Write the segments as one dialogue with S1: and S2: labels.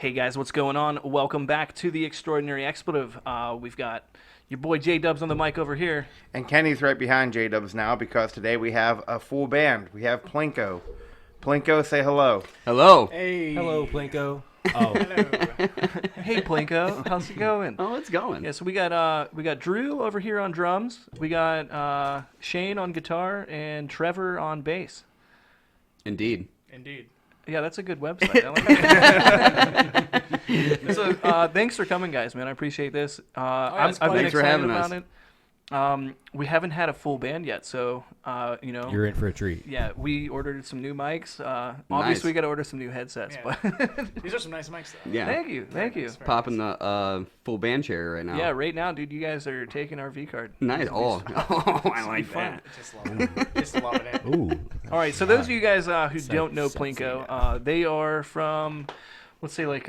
S1: Hey guys, what's going on? Welcome back to the Extraordinary Expletive. We've got your boy J-Dubs on the mic over here.
S2: And Kenny's right behind J-Dubs now because today we have a full band. We have Plinko. Plinko, say hello.
S3: Hello.
S4: Hey.
S5: Hello, Plinko. Oh,
S4: Hello.
S1: Hey Plinko, how's it going?
S3: Oh, it's going.
S1: Yeah, so we got Drew over here on drums. We got Shane on guitar and Trevor on bass.
S3: Indeed.
S4: Indeed.
S1: Yeah, that's a good website. I like it. So, thanks for coming, guys, man. I appreciate this. I've been
S3: Thanks for
S1: excited
S3: having
S1: about
S3: us.
S1: it. We haven't had a full band yet, so
S5: you're in for a treat.
S1: Yeah, we ordered some new mics.
S3: Nice.
S1: Obviously, we got to order some new headsets.
S4: Yeah.
S1: But
S4: These are some nice mics, though.
S3: Yeah.
S1: thank you.
S4: Very
S3: Popping
S4: nice.
S3: the full band chair right now.
S1: Yeah, right now, dude, you guys are taking our V card.
S3: Nice. Oh, I like
S1: fun.
S3: that.
S4: Just loving it. Just loving it.
S5: Ooh.
S1: All right, so those of you guys who
S5: Sexy,
S1: don't know
S5: sexy,
S1: Plinko, they are from, let's say, like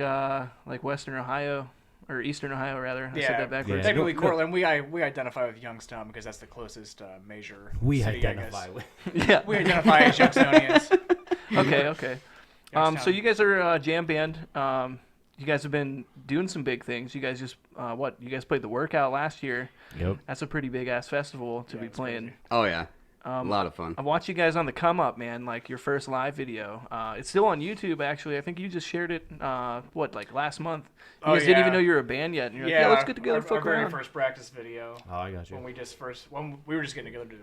S1: Western Ohio, or Eastern Ohio, rather. I said
S4: Yeah.
S1: that backwards.
S5: Yeah.
S4: Technically, Cortland, we identify with Youngstown because that's the closest major
S5: We
S4: city, I
S5: identify
S4: guess.
S5: with.
S1: Yeah.
S4: We identify as Youngstonians.
S1: Okay. So
S4: Youngstown.
S1: you guys are a jam band. You guys have been doing some big things. You guys just, you guys played the Workout last year.
S5: Yep.
S1: That's a pretty big-ass festival to
S4: Yeah,
S1: be
S4: it's
S1: playing.
S4: crazy.
S3: Oh, yeah. A lot of fun.
S1: I watched you guys on the come up, man. Like your first live video. It's still on YouTube, actually. I think you just shared it. Like last month. You
S4: Oh,
S1: guys didn't
S4: yeah.
S1: even know you were a band yet. And you're like, yeah, let's get together,
S4: our
S1: fuck
S4: very
S1: around.
S4: first practice video.
S5: Oh, I got you.
S4: When we were just getting together to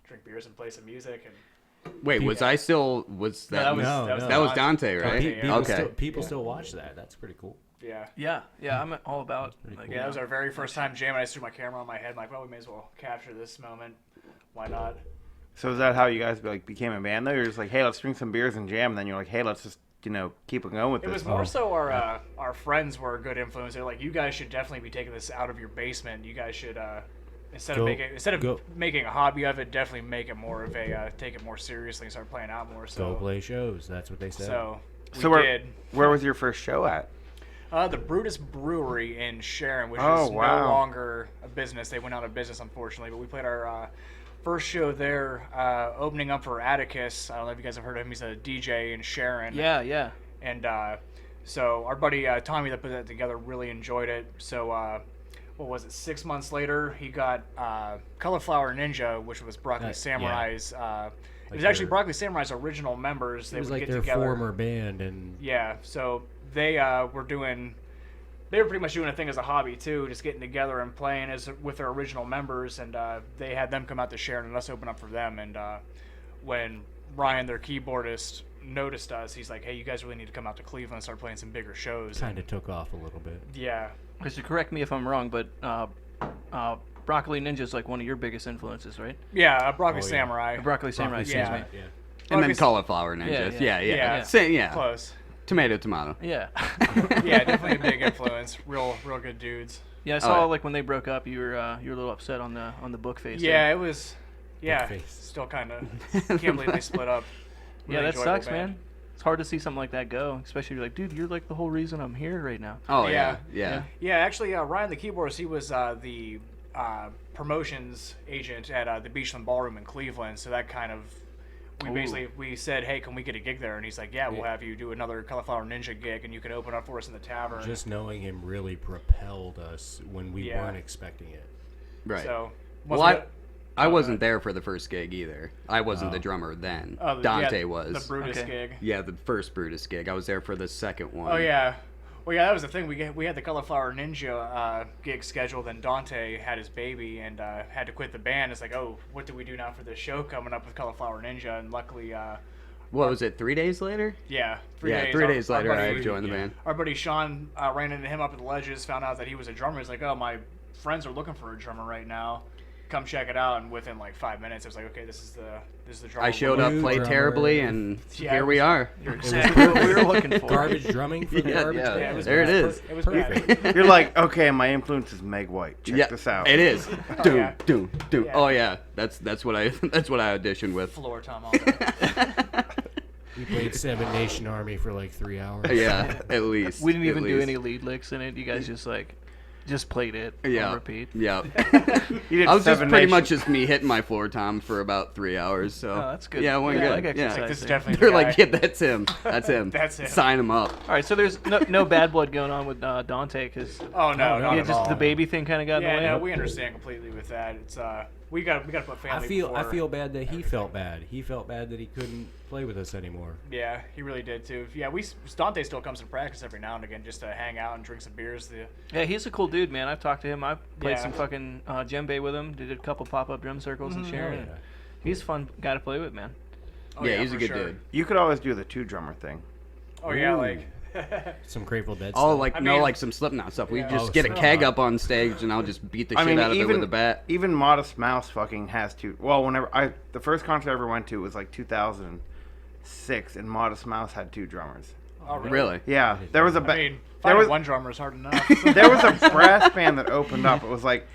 S4: drink beers and play some music. And
S3: Wait, was I still... Was that...
S4: No,
S5: No,
S3: that was Dante, right?
S4: Dante, yeah.
S5: People,
S3: Okay.
S5: people still watch that. That's pretty cool.
S4: yeah.
S1: Yeah, I'm all about.
S5: pretty
S1: Like,
S5: cool.
S4: Yeah, that was our very first time jamming. I just threw my camera on my head. I'm like, well, we may as well capture this moment. Why not?
S2: So is that how you guys became a band though? You're just like, hey, let's drink some beers and jam, and then you're like, hey, let's just keep it going with
S4: It
S2: this.
S4: was more so our friends were a good influence. They're like, you guys should definitely be taking this out of your basement. You guys should instead of making a hobby of it, definitely make it more of a take it more seriously and start playing out more. So
S5: Go play shows. That's what they said.
S4: So we
S2: So
S4: did.
S2: where was your first show at?
S4: The Brutus Brewery in Sharon, which
S2: Oh,
S4: is
S2: wow.
S4: no longer a business. They went out of business, unfortunately. But we played our first show there, opening up for Atticus. I don't know if you guys have heard of him. He's a DJ in Sharon.
S1: yeah.
S4: And so our buddy Tommy that put that together really enjoyed it. So what was it? 6 months later, he got Cauliflower Ninja, which was Broccoli Samurai's. It was actually Broccoli Samurai's original members.
S5: it was
S4: would
S5: like
S4: get
S5: their
S4: together.
S5: former band, and
S4: Yeah, so they were pretty much doing a thing as a hobby too, just getting together and playing with their original members, and they had them come out to Sharon and us open up for them. And when Ryan, their keyboardist, noticed us, he's like, "Hey, you guys really need to come out to Cleveland and start playing some bigger shows."
S5: kind of took off a little bit.
S4: Yeah,
S1: Because to correct me if I'm wrong, but Broccoli Ninja is like one of your biggest influences, right?
S4: yeah, Broccoli
S5: Oh, yeah.
S4: Samurai.
S1: Broccoli Samurai, excuse
S4: yeah.
S1: me.
S5: Yeah.
S3: And then
S4: Broccoli-
S3: Cauliflower Ninjas.
S1: Yeah.
S4: Yeah.
S3: Same, yeah.
S4: Close.
S3: Tomato.
S1: Yeah.
S4: Yeah, definitely a big influence. Real good dudes.
S1: Yeah, I saw
S3: yeah.
S1: like when they broke up, you were a little upset on the book face.
S4: Yeah, it was. Yeah,
S5: face.
S4: still kind of. Can't believe they split up.
S1: Yeah,
S4: Really
S1: that
S4: enjoyable
S1: sucks,
S4: band.
S1: man. It's hard to see something like that go, especially you're like, dude, you're like the whole reason I'm here right now.
S3: Oh,
S4: Yeah.
S3: yeah.
S4: Yeah, actually, Ryan, the keyboardist, he was the promotions agent at the Beachland Ballroom in Cleveland. So that kind of, we said, hey, can we get a gig there? And he's like, yeah, we'll have you do another Cauliflower Ninja gig, and you can open up for us in the tavern.
S5: Just knowing him really propelled us when we
S4: Yeah.
S5: weren't expecting it.
S3: Right.
S4: So,
S3: Well, I wasn't there for the first gig either. I wasn't the drummer then. Dante was.
S4: the Brutus
S1: Okay.
S4: gig.
S3: Yeah, the first Brutus gig. I was there for the second one.
S4: Oh yeah. Well, yeah, that was the thing. We had the Cauliflower Ninja gig scheduled, and Dante had his baby and had to quit the band. It's like, oh, what do we do now for this show coming up with Cauliflower Ninja? And luckily,
S3: What was it, 3 days later?
S4: yeah,
S3: 3 days later I joined the band.
S4: Our buddy Sean ran into him up at the Ledges, found out that he was a drummer. He's like, oh, my friends are looking for a drummer right now. Come check it out. And within like 5 minutes, it was like, okay, this is the drummer.
S3: I showed up,
S5: New
S3: played
S5: drummer.
S3: terribly, and
S4: Yeah,
S3: here
S4: it
S3: we
S4: was-
S3: are.
S1: You're exactly what we were looking for.
S5: Garbage drumming for the
S3: Yeah,
S5: garbage.
S3: yeah.
S4: Yeah, it was
S3: There it
S4: bad.
S3: is.
S4: It was
S5: Perfect.
S4: bad.
S2: You're like, okay, my influence is Meg White. Check this out.
S3: It is.
S4: yeah.
S3: Doom.
S4: Yeah.
S3: Oh yeah, that's what I auditioned with.
S4: Floor tom all day.
S5: We played Seven Nation Army for like 3 hours.
S3: Yeah, at least.
S1: We didn't
S3: at
S1: even do
S3: least.
S1: any lead licks in it. You guys just just played it
S3: Yeah.
S1: on repeat.
S3: Yeah.
S2: You did
S3: I was just
S2: Seven
S3: pretty
S2: Nation.
S3: much just me hitting my floor tom for about 3 hours. So
S1: Oh, that's good.
S3: Yeah, it went
S1: Yeah, I
S3: good.
S1: like
S3: yeah.
S1: exercise.
S4: This is
S1: They're
S4: definitely
S3: They're
S4: the
S3: like,
S4: guy.
S3: yeah, that's him. That's him.
S4: That's him.
S3: Sign him up.
S1: All right, so there's no bad blood going on with Dante because
S4: Oh no, not
S1: yeah,
S4: at
S1: just
S4: all.
S1: the baby thing kind of got in
S4: Yeah,
S1: the way.
S4: no, we understand completely with that. It's we got to put family.
S5: I
S4: before
S5: feel bad that he
S4: everything.
S5: felt bad. He felt bad that he couldn't play with us anymore.
S4: Yeah, he really did too. Yeah, Dante still comes to practice every now and again just to hang out and drink some beers.
S1: Yeah, he's a cool dude, man. I've talked to him. I've played
S4: Yeah.
S1: some fucking djembe with him. Did a couple pop-up drum circles and Sharon.
S5: yeah.
S1: He's a fun guy to play with, man.
S4: Oh,
S3: yeah, he's a
S4: for
S3: good
S4: sure.
S3: dude.
S2: You could always do the 2-drummer thing.
S4: Oh yeah,
S3: Ooh.
S4: like
S5: Some Grateful Dead
S3: Oh,
S5: stuff.
S3: like
S4: I
S3: no,
S4: mean-
S3: like some Slipknot stuff. We
S4: Yeah.
S3: just
S5: Oh,
S3: get a
S5: Slipknot.
S3: keg up on stage, and I'll just beat the
S2: I
S3: shit
S2: mean,
S3: out of it
S2: even
S3: with a bat.
S2: even Modest Mouse fucking has to. Well, the first concert I ever went to was like 2006, and Modest Mouse had 2 drummers.
S4: oh,
S3: Really?
S2: Yeah, there was a
S4: I mean,
S2: there
S4: finding
S2: was
S4: one drummer is hard enough.
S2: there was a brass band that opened up. It was like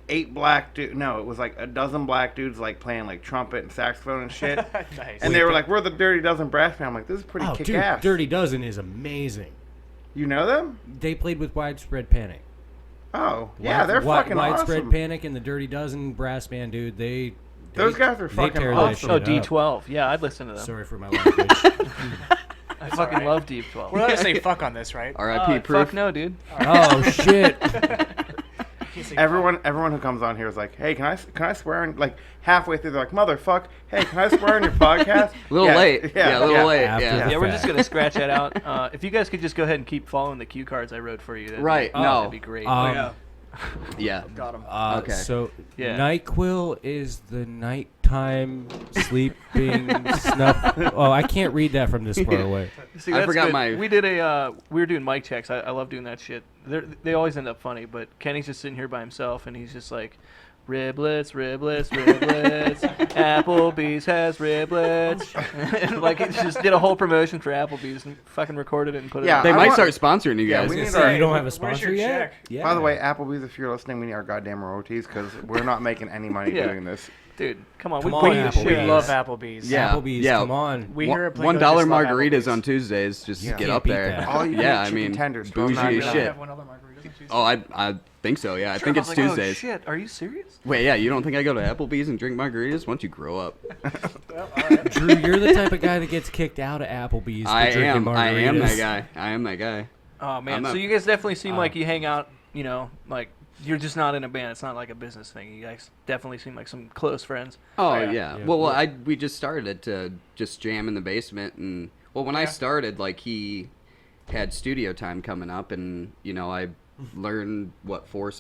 S2: 8 black dudes. No, it was like a dozen black dudes like playing like trumpet and saxophone and shit.
S4: Nice.
S2: And they were like, "We're the Dirty Dozen brass band." I'm like, "This is pretty
S5: Oh,
S2: kick
S5: dude,
S2: ass."
S5: Dirty Dozen is amazing.
S2: You know them?
S5: They played with Widespread Panic.
S2: Oh, yeah, they're fucking
S5: Widespread
S2: awesome.
S5: Panic and the Dirty Dozen brass band, dude.
S2: Those guys are
S5: they
S2: fucking
S5: tear that
S2: awesome.
S1: Oh,
S5: shit up.
S1: D12. Yeah, I'd listen to them.
S5: Sorry for my language.
S1: I fucking
S4: alright.
S1: love D12.
S4: We're allowed to say fuck on this, right?
S3: R.I.P. Proof.
S1: Fuck no, dude.
S5: Oh shit!
S4: Can't say
S2: Everyone who comes on here is like, "Hey, can I swear?" And like halfway through, they're like, "Motherfuck! Hey, can I swear on your podcast?"
S3: A little late. Yeah, a little late.
S5: After
S3: Yeah.
S5: the
S1: Yeah, we're just
S5: fact.
S1: gonna scratch that out. If you guys could just go ahead and keep following the cue cards I wrote for you, that'd
S3: Right,
S1: Be,
S3: no.
S1: that'd be great.
S5: Um,
S3: Yeah.
S4: Got him.
S3: Okay.
S5: So
S1: Yeah.
S5: NyQuil is the nighttime sleeping snuff. Oh, I can't read that from this far away.
S1: See,
S3: I
S1: that's
S3: forgot
S1: good.
S3: my-
S1: We did we were doing mic checks. I love doing that shit. They always end up funny, but Kenny's just sitting here by himself, and he's just like, riblets, riblets, riblets. Applebee's has riblets. And like, he just did a whole promotion for Applebee's and fucking recorded it and put it
S2: Yeah,
S1: on.
S3: They
S2: I
S3: might
S2: want-
S3: start sponsoring you
S2: Yeah,
S3: guys.
S2: we need
S5: So
S2: our-
S5: you don't have a
S4: Where's
S5: sponsor
S4: your
S5: yet?
S4: check?
S5: Yeah.
S2: By the way, Applebee's, if you're listening, we need our goddamn royalties because we're not making any money
S1: Yeah.
S2: doing this.
S1: Dude, come on.
S5: Come
S1: we
S5: on,
S1: put you to
S5: Applebee's.
S4: We
S1: shit.
S4: love Applebee's.
S3: Yeah.
S5: Applebee's,
S3: yeah.
S5: come on.
S4: We here at Plinko
S3: $1
S4: just love
S3: margaritas
S4: Applebee's.
S3: on Tuesdays. Just
S2: Yeah.
S3: get
S5: Can't
S3: up
S5: beat
S3: there.
S5: that.
S2: All you
S3: Yeah,
S2: get
S3: I
S2: chicken
S3: mean,
S2: tenders.
S3: bougie
S2: Don't
S3: as
S2: knock it
S3: shit.
S4: Have one other margaritas on Tuesday.
S3: Oh, I think so. Yeah, I think it's
S1: I was like,
S3: Tuesdays.
S1: Oh, shit. Are you serious?
S3: Wait, yeah, you don't think I go to Applebee's and drink margaritas? Once you grow up,
S4: Well, all right.
S5: Drew, you're the type of guy that gets kicked out of Applebee's for
S3: I
S5: drinking
S3: am. I am that
S5: margaritas.
S3: guy. I am that guy.
S1: Oh, man.
S3: I'm
S1: So
S3: not-
S1: you guys definitely seem like you hang out, you know, like, you're just not in a band. It's not like a business thing. You guys definitely seem like some close friends.
S3: Oh
S4: yeah.
S3: yeah.
S5: Yeah.
S3: Well, we just started to just jam in the basement, and when I
S4: Yeah.
S3: started, like he had studio time coming up, and I learned what four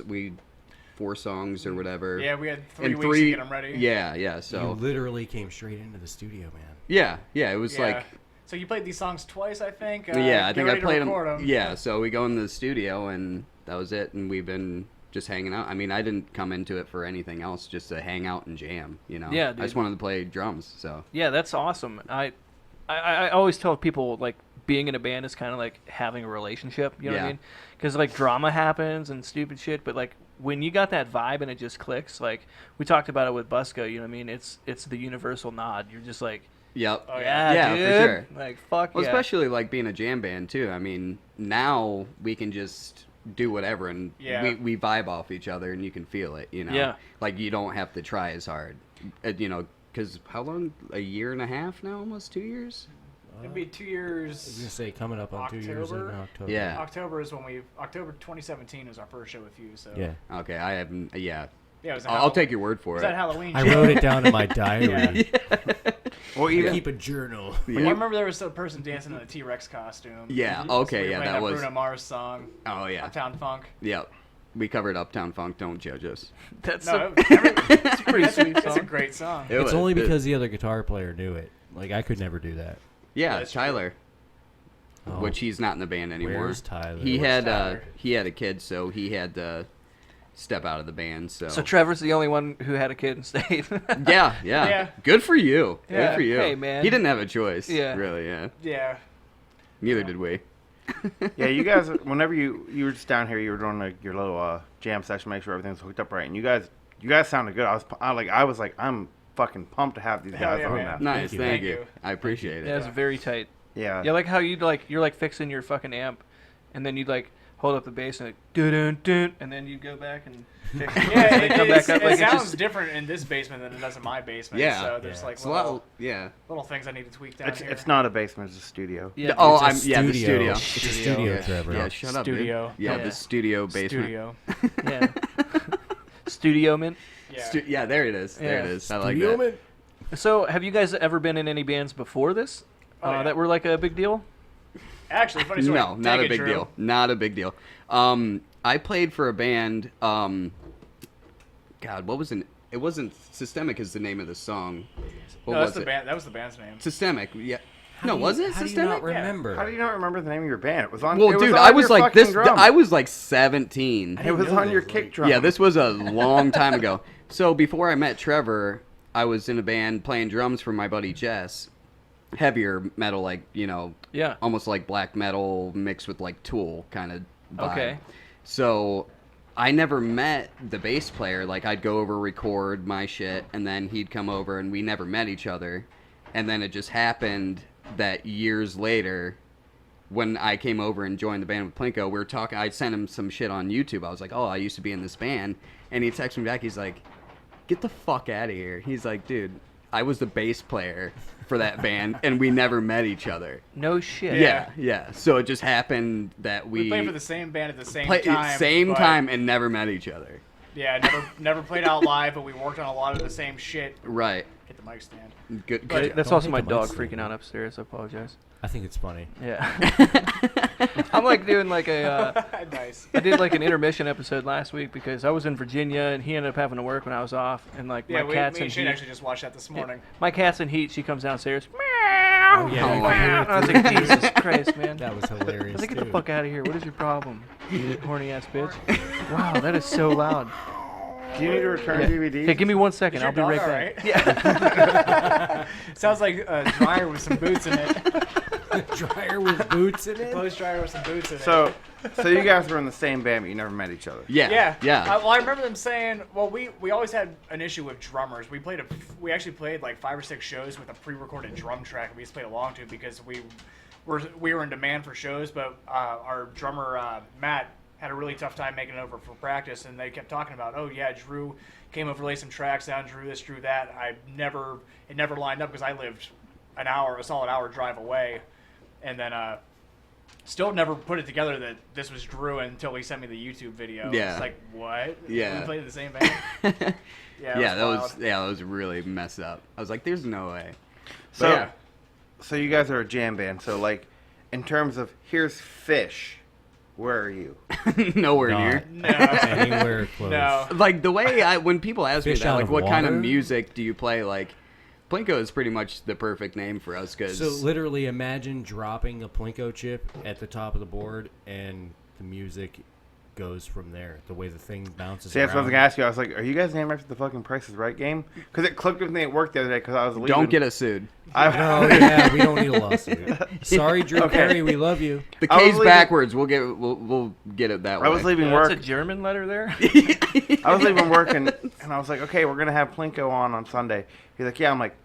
S3: songs or whatever.
S4: Yeah, we had 3
S3: and
S4: weeks to get them ready.
S3: Yeah, yeah.
S5: You
S3: So
S5: literally came straight into the studio, man.
S3: yeah. It was
S4: Yeah.
S3: like
S4: So you played these songs twice, I think.
S3: yeah, I
S4: get
S3: think I
S4: ready to
S3: played
S4: record
S3: them.
S4: 'em.
S3: Yeah, so we go into the studio, and that was it, and we've been just hanging out. I mean, I didn't come into it for anything else, just to hang out and jam.
S1: Yeah,
S3: I just
S1: dude.
S3: wanted to play drums. So
S1: Yeah, that's awesome. I always tell people, like, being in a band is kind of like having a relationship. You know what I
S3: Yeah.
S1: mean? Because, like, drama happens and stupid shit, but, like, when you got that vibe and it just clicks, like, we talked about it with Busco, you know what I mean? It's the universal nod. You're just like,
S3: yep.
S4: Oh,
S1: yeah,
S3: Yeah,
S1: dude.
S3: for sure.
S1: Like, fuck
S3: Well,
S1: yeah.
S3: especially like being a jam band too. I mean, now we can just do whatever, and
S4: Yeah.
S3: we vibe off each other, and you can feel it.
S1: Yeah.
S3: Like you don't have to try as hard. Because how long? A year and a half now, almost 2 years.
S4: It'd be 2
S5: I was
S4: years.
S5: gonna say coming up on 2 years in
S4: October?
S5: October.
S3: Yeah.
S4: October 2017 was our first show with you. So
S5: Yeah.
S3: Okay, I haven't. Yeah,
S4: yeah, it was.
S3: I'll take your word for
S4: Was
S3: it.
S4: that Halloween?
S5: I
S4: show?
S5: wrote it down in my diary.
S2: Well,
S5: I
S2: even
S5: keep a journal.
S4: I remember there was a person dancing in a T-Rex costume.
S3: Yeah,
S4: So
S3: okay,
S4: we were
S3: yeah,
S4: playing
S3: that was-
S4: Bruno Mars song,
S3: Oh yeah.
S4: Uptown Funk.
S3: Yep. We covered Uptown Funk. Don't judge us.
S1: That's
S4: No,
S1: it's a pretty sweet
S4: it's a
S1: song.
S4: great song.
S3: It
S5: It's
S3: was-
S5: only
S3: it-
S5: because the other guitar player knew it. Like I could never do that.
S3: Yeah,
S4: That's
S3: Tyler.
S5: Oh,
S3: Which he's not in the band anymore.
S5: Where's Tyler?
S3: He
S5: Where's
S3: had
S4: Tyler?
S3: he had a kid, so he had to step out of the band. So,
S1: So Trevor's the only one who had a kid and stayed.
S3: yeah.
S4: Yeah.
S3: Good for you.
S1: Yeah.
S3: Good for you.
S1: Hey, man.
S3: He didn't have a choice.
S1: Yeah.
S3: Really. Yeah.
S4: Yeah.
S3: Neither did we.
S2: yeah, you guys. Whenever you were just down here, you were doing your little jam session, make sure everything's hooked up right, and you guys sounded good. I was like, I'm fucking pumped to have these
S4: Hell
S2: guys
S4: yeah,
S2: on
S4: man.
S2: now.
S3: Nice.
S5: you.
S3: Thank
S4: Thank
S3: you.
S4: you.
S3: I appreciate it.
S1: Yeah, it's very tight.
S2: Yeah.
S1: Yeah, like how you're like fixing your fucking amp, and then you'd like hold up the bass and like dun dun, and then you go back and fix it.
S4: Yeah,
S1: and they come back up.
S4: it
S1: Like it's
S4: sounds
S1: just
S4: different in this basement than it does in my basement.
S3: Yeah.
S4: So there's
S5: Yeah.
S4: like
S3: It's a lot.
S4: little,
S3: Yeah.
S4: little things I need to tweak down here.
S2: It's not a basement. It's a studio.
S1: yeah.
S3: Oh,
S5: It's a
S3: the studio.
S5: It's a studio,
S3: Yeah.
S5: Trevor.
S3: Yeah, shut up, dude.
S4: Studio.
S3: Yeah,
S1: Yeah.
S3: the studio basement.
S4: Studio.
S1: yeah. Studio man.
S4: Yeah.
S3: Yeah, there it is. There it
S1: Yeah.
S3: is. I like that.
S1: So, have you guys ever been in any bands before this
S4: Oh, yeah.
S1: that were like a big deal?
S4: Actually, funny story.
S3: No, not
S4: Take
S3: a
S4: it,
S3: big
S4: Drew.
S3: deal. Not a big deal. I played for a band. God, what was it? It wasn't Systemic is the name of the song. What
S4: No,
S3: was
S4: that's the
S3: it?
S4: band. That was the band's name.
S3: Systemic. Yeah.
S5: How
S3: No,
S5: do you-
S3: was it
S5: How do you
S3: Systemic?
S5: not remember?
S2: How do you not remember the name of your band? It was on.
S3: Well,
S2: it was
S3: dude,
S2: on
S3: I was
S2: your
S3: like
S2: fucking
S3: this.
S2: drum.
S3: I was like 17.
S2: It was
S5: know
S2: on your
S5: this,
S2: kick
S5: like-
S2: drum.
S3: Yeah, this was a long time ago. So before I met Trevor, I was in a band playing drums for my buddy Jess. Heavier metal, like,
S1: Yeah.
S3: almost like black metal mixed with like Tool kind of vibe.
S1: Okay.
S3: So I never met the bass player. Like, I'd go over, record my shit, and then he'd come over, and we never met each other. And then it just happened that years later, when I came over and joined the band with Plinko, we were talking. I sent him some shit on YouTube. I was like, "Oh, I used to be in this band," and he texted me back. He's like, "Get the fuck out of here." He's like, "Dude, I was the bass player for that band, and we never met each other."
S1: No shit.
S3: Yeah. So it just happened that
S4: We played for the same band at the same
S3: play-
S4: time.
S3: same
S4: but-
S3: time and never met each other.
S4: Yeah, never played out live, but we worked on a lot of the same shit.
S3: Right.
S4: Get the mic stand.
S3: Good.
S1: But
S3: good.
S1: that's
S5: Don't
S1: also
S5: hit
S1: my
S5: the
S1: dog
S5: mic
S1: freaking
S5: stand.
S1: out upstairs. I apologize.
S5: I think it's funny.
S1: Yeah. I'm like doing like a.
S4: Nice.
S1: I did like an intermission episode last week because I was in Virginia and he ended up having to work when I was off, and like
S4: Yeah,
S1: my
S4: me
S1: cat's in
S4: and Shane
S1: heat.
S4: actually just watched that this morning.
S1: My cat's in heat. She comes downstairs.
S5: Oh, yeah,
S3: Oh,
S5: you
S3: wow.
S5: can hear
S1: And I was
S5: it
S1: like,
S5: through-
S1: Jesus Christ, man.
S5: That was
S1: I
S5: hilarious.
S1: was like, get the
S5: too.
S1: fuck out of here. What is your problem? You horny ass bitch. Wow, that is so loud.
S2: Do you need to return
S1: Yeah.
S2: DVD?
S1: Hey, give me 1 second.
S4: Is
S1: I'll
S4: your
S1: be right
S4: dog
S1: back.
S4: alright?
S1: Yeah.
S4: Sounds like a dryer with some boots in it.
S5: Dryer with boots in it.
S4: Clothes dryer with some boots in it.
S2: So you guys were in the same band, but you never met each other.
S3: Yeah.
S4: Yeah. Well, I remember them saying, well, we always had an issue with drummers. We actually played like 5 or 6 shows with a pre-recorded drum track we used to play along to because we were in demand for shows, but our drummer Matt had a really tough time making it over for practice, and they kept talking about, oh yeah, Drew came over, laid some tracks down, Drew this, Drew that. It never lined up because I lived a solid hour drive away, and then still never put it together that this was Drew until he sent me the YouTube video.
S3: Yeah.
S4: It's like, what?
S3: Yeah.
S4: We played in the same band? Yeah,
S3: that was really messed up. I was like, "There's no way."
S2: So,
S4: yeah.
S2: so you guys are a jam band. So like, in terms of here's Fish, where are you?
S3: Nowhere
S5: Not
S3: near.
S4: No.
S5: Anywhere close.
S4: No.
S3: Like the way when people ask me
S5: Fish
S3: that,
S5: out
S3: like,
S5: of
S3: what kind of
S5: water?
S3: music do you play? Like, Plinko is pretty much the perfect name for us because
S5: So literally, imagine dropping a Plinko chip at the top of the board, and the music goes from there. The way the thing bounces
S2: See, that's what I was
S5: around.
S2: gonna ask you. I was like, are you guys named after the fucking Price is Right game? Because it clicked with me at work the other day because I was leaving.
S3: don't get us sued.
S2: I,
S5: Oh yeah, we don't need a lawsuit. Sorry, Drew
S2: Okay.
S5: Carey, we love you.
S3: The
S2: I was
S3: K's
S2: leaving-
S3: backwards. We'll get it that way.
S2: I was leaving
S1: That's
S2: work.
S1: a German letter there.
S2: I was leaving work and I was like, okay, we're gonna have Plinko on Sunday. He's like, yeah. I'm like,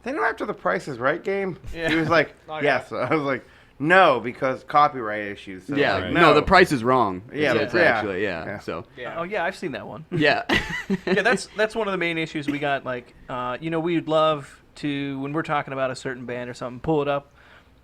S2: they know after the Price is Right game.
S1: Yeah.
S2: He was like,
S4: Oh, yeah.
S2: yes. I was like, no, because copyright issues. So
S3: Yeah,
S2: like,
S3: no, the price is wrong.
S2: Yeah,
S3: it's
S2: yeah.
S3: actually
S2: Yeah.
S3: So
S4: Yeah.
S1: Oh yeah, I've seen that one.
S3: yeah,
S1: Yeah, that's one of the main issues we got. Like, we'd love to, when we're talking about a certain band or something, pull it up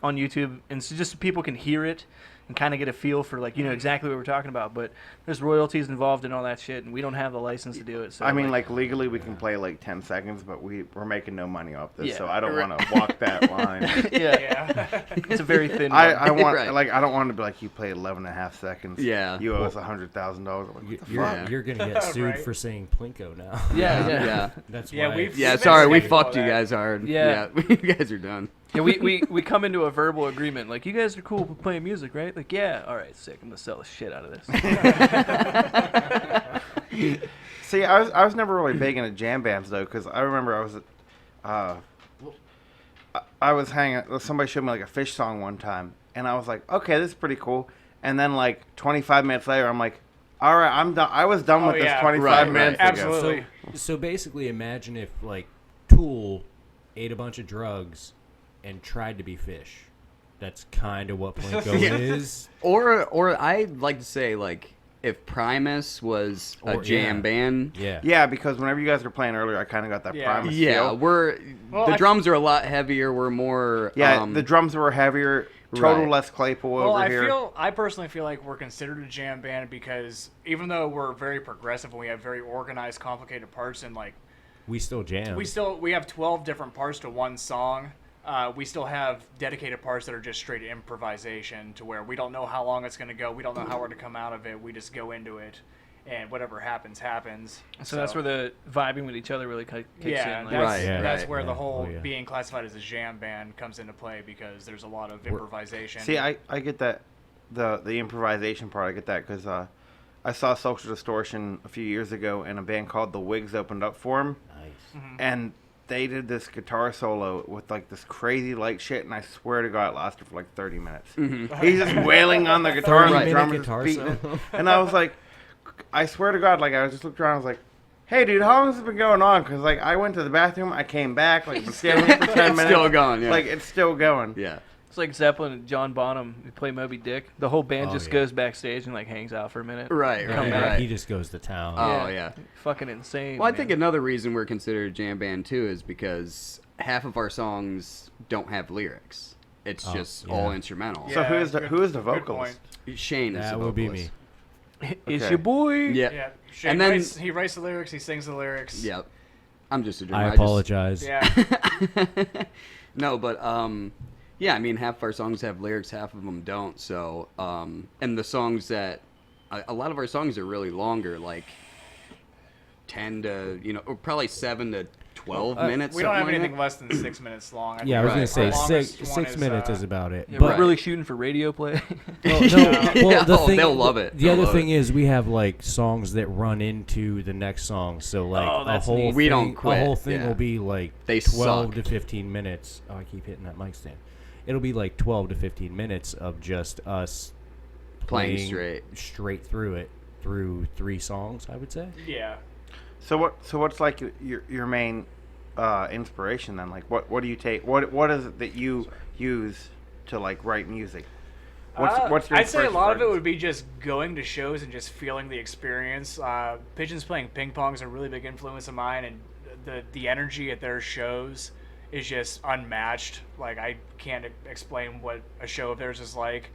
S1: on YouTube, and so just so people can hear it and kind of get a feel for, like, exactly what we're talking about. But there's royalties involved in all that shit, and we don't have the license to do it. So
S2: I mean, like legally we can play like 10 seconds, but we're making no money off this,
S1: Yeah.
S2: so I don't want to walk that line.
S1: yeah,
S4: Yeah.
S1: it's a very thin.
S2: I
S1: one.
S2: want
S3: Right.
S2: like I don't want to be like you played 11 and a half seconds.
S3: Yeah.
S2: You owe us $100,000.
S3: Yeah.
S5: You're gonna get sued
S4: Right.
S5: for saying Plinko now.
S3: yeah.
S5: That's
S4: Yeah,
S5: why.
S4: we've-
S3: Yeah,
S4: Submit
S3: sorry, we
S4: schedule
S3: fucked you
S4: that.
S3: guys hard.
S1: Yeah.
S3: You guys are done.
S1: Yeah, we come into a verbal agreement. Like, you guys are cool with playing music, right? Like, yeah, all right, sick. I'm gonna sell the shit out of this.
S2: See, I was never really big into jam bands though, because I remember I was hanging. Somebody showed me like a Fish song one time, and I was like, okay, this is pretty cool. And then like 25 minutes later, I'm like, all right, I'm done. I was done
S4: Oh,
S2: with this
S4: yeah.
S2: 25
S3: Right,
S2: minutes
S3: right.
S2: ago.
S4: Absolutely.
S5: So basically, imagine if like Tool ate a bunch of drugs and tried to be Fish. That's kind of what Plinko
S3: Yeah.
S5: is.
S3: Or I'd like to say, like, if Primus was a
S5: Or-
S3: jam
S5: yeah.
S3: band.
S5: Yeah.
S2: Yeah, because whenever you guys were playing earlier, I kind of got that
S4: Yeah.
S2: Primus
S3: Yeah,
S2: feel.
S3: we're
S4: Well,
S3: the
S4: I-
S3: drums are a lot heavier. We're more
S2: Yeah, the drums were heavier. Total
S3: Right.
S2: Les Claypool
S4: Well,
S2: over here.
S4: I personally feel like we're considered a jam band because even though we're very progressive and we have very organized, complicated parts, and like
S5: We still jam.
S4: we have 12 different parts to one song. We still have dedicated parts that are just straight improvisation, to where we don't know how long it's going to go. We don't know how we're to come out of it. We just go into it, and whatever happens, happens.
S1: So that's where the vibing with each other really kicks
S4: yeah,
S1: in.
S4: that's,
S1: Like,
S3: Right,
S5: yeah,
S4: that's
S5: right,
S4: where
S5: yeah.
S4: the whole
S5: Oh, yeah.
S4: being classified as a jam band comes into play, because there's a lot of improvisation.
S2: See, I get that, the improvisation part, I get that, because I saw Social Distortion a few years ago, and a band called The Wigs opened up for him,
S5: Nice.
S2: and they did this guitar solo with like this crazy light shit, and I swear to God, it lasted for like 30 minutes. He's just wailing on the guitar, and the
S5: 30-minute
S2: drummer's
S5: guitar
S2: just beating
S5: solo.
S2: it. And I was like, I swear to God, like I was just looking around, I was like, hey dude, how long has this been going on? Because like I went to the bathroom, I came back, like been standing here for 10
S3: It's
S2: minutes.
S3: still going, yeah.
S2: Like it's still going.
S3: Yeah.
S1: it's like Zeppelin and John Bonham who play Moby Dick. The whole band
S5: Oh,
S1: just
S5: yeah.
S1: goes backstage and like hangs out for a minute.
S3: Right,
S1: Come
S3: right,
S1: back.
S3: right.
S5: He just goes to town.
S3: Oh, yeah.
S1: Fucking insane.
S3: Well, I
S1: man.
S3: think another reason we're considered a jam band too is because half of our songs don't have lyrics. It's
S5: Oh,
S3: just
S5: yeah.
S3: all instrumental.
S2: So who is the
S4: good
S2: vocalist?
S4: point.
S3: Shane is
S5: That
S3: the
S5: would be
S3: vocalist.
S5: me.
S1: It's
S2: Okay.
S1: your boy.
S3: Yeah.
S4: Yeah, Shane
S3: And then-
S4: writes, he writes the lyrics, he sings the lyrics.
S3: Yep. I'm just a drummer.
S5: I
S3: just-
S5: apologize.
S4: Yeah.
S3: No, but yeah, I mean, half of our songs have lyrics, half of them don't. So, and the songs that a lot of our songs are really longer, like 10 to or probably 7 to 12 minutes.
S4: We don't have
S3: something like
S4: anything
S3: that.
S4: less than 6 minutes long.
S5: Yeah, I was
S3: Right.
S5: gonna say
S4: Our longest one
S5: six minutes is about it.
S1: Yeah,
S5: But
S1: we're really shooting for radio play.
S5: well,
S3: Yeah,
S5: the
S3: oh,
S5: thing,
S3: they'll love it.
S5: The
S3: They'll
S5: other
S3: love
S5: thing
S3: it.
S5: is we have like songs that run into the next song, so like
S1: Oh,
S5: a
S1: that's
S5: whole
S1: neat.
S5: thing,
S3: We don't quit,
S5: a whole thing
S3: yeah.
S5: will be like
S3: They
S5: 12 to
S3: suck.
S5: 15 minutes. Oh, I keep hitting that mic stand. It'll be like 12 to 15 minutes of just us
S3: Playing
S5: playing straight through it through 3 songs, I would say.
S4: Yeah.
S2: So what's like your main inspiration then? Like what do you take? What is it that you use to like write music? What's your
S4: I'd say a
S2: inspiration
S4: lot
S2: for
S4: of it
S2: it?
S4: would be just going to shows and just feeling the experience. Pigeons playing ping pong is a really big influence of mine, and the energy at their shows is just unmatched. Like I can't explain what a show of theirs is like.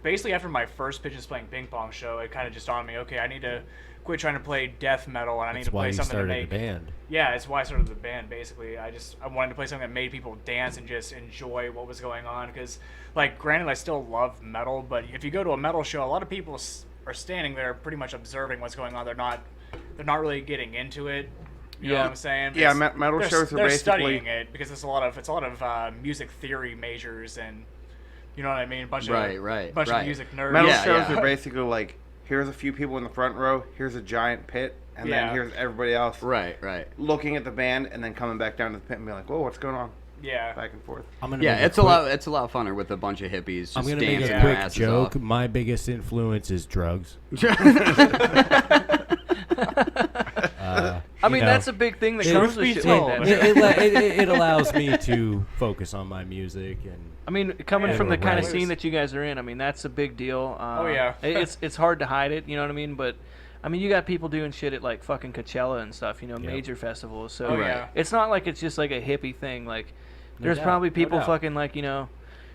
S4: Basically, after my first Pigeons playing ping pong show, it kind of just dawned on me, okay, I need to quit trying to play death metal, and I need
S5: That's
S4: to
S5: why
S4: play
S5: you
S4: something to
S5: started
S4: make
S5: the band.
S4: Yeah, it's why I started the band. Basically, I wanted to play something that made people dance and just enjoy what was going on. Because, like, granted, I still love metal, but if you go to a metal show, a lot of people are standing there, pretty much observing what's going on. They're not really getting into it. You know what I'm saying?
S2: Yeah,
S4: It's-
S2: metal
S4: they're-
S2: shows are
S4: they're
S2: basically-
S4: studying it because it's a lot of music theory majors, and you know what I mean. Bunch
S3: Right,
S4: of
S3: right.
S4: music nerds.
S2: Metal
S3: Yeah,
S2: shows
S3: yeah.
S2: are basically like, here's a few people in the front row, here's a giant pit, and
S4: Yeah.
S2: then here's everybody else
S3: Right, right.
S2: looking at the band, and then coming back down to the pit and be like, whoa, what's going on?
S4: Yeah.
S2: Back and forth.
S5: I'm gonna
S3: Yeah,
S5: make
S3: it's a lot. It's a lot funner with a bunch of hippies just
S5: I'm gonna
S3: dancing
S5: make a
S3: their
S5: quick
S3: asses
S5: joke.
S3: off.
S5: My biggest influence is drugs.
S1: I mean, that's a big thing that comes with shit like that.
S5: It allows me to focus on my music and
S1: I mean, coming
S4: Yeah,
S1: from the kind of
S5: right.
S1: scene that you guys are in, I mean, that's a big deal.
S4: Oh, yeah.
S1: It's hard to hide it, you know what I mean? But I mean, you got people doing shit at like fucking Coachella and stuff, you know,
S5: Yeah.
S1: major festivals. So
S4: Oh, yeah.
S1: it's not like it's just like a hippie thing. Like,
S5: No
S1: there's
S5: doubt,
S1: probably
S5: no
S1: people
S5: doubt.
S1: fucking like, you know,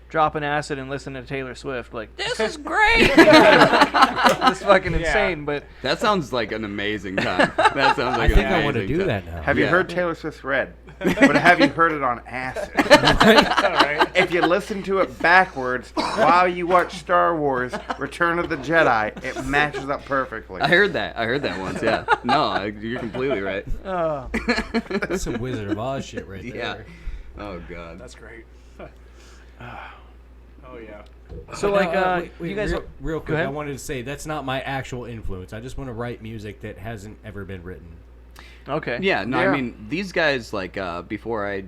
S1: dropping acid and listening to Taylor Swift. Like, this is great. It's fucking
S4: Yeah.
S1: insane, but
S3: That sounds like an amazing time. That sounds
S5: I
S3: like
S5: think
S3: an
S5: I want to
S3: amazing
S5: do
S3: time.
S5: that now.
S2: Have you
S3: Yeah.
S2: heard Taylor Swift's Red? But have you heard it on acid?
S4: All right.
S2: If you listen to it backwards while you watch Star Wars Return of the Jedi, it matches up perfectly.
S3: I heard that. I heard that once. Yeah. No, you're completely right.
S5: That's some Wizard of Oz shit right there.
S3: Yeah. Oh God.
S4: That's great. Oh yeah.
S1: so like,
S5: wait,
S1: you guys.
S5: real
S1: Go
S5: quick, I
S1: ahead.
S5: wanted to say that's not my actual influence. I just want to write music that hasn't ever been written.
S1: Okay.
S3: Yeah. No,
S2: Yeah.
S3: I mean these guys like before I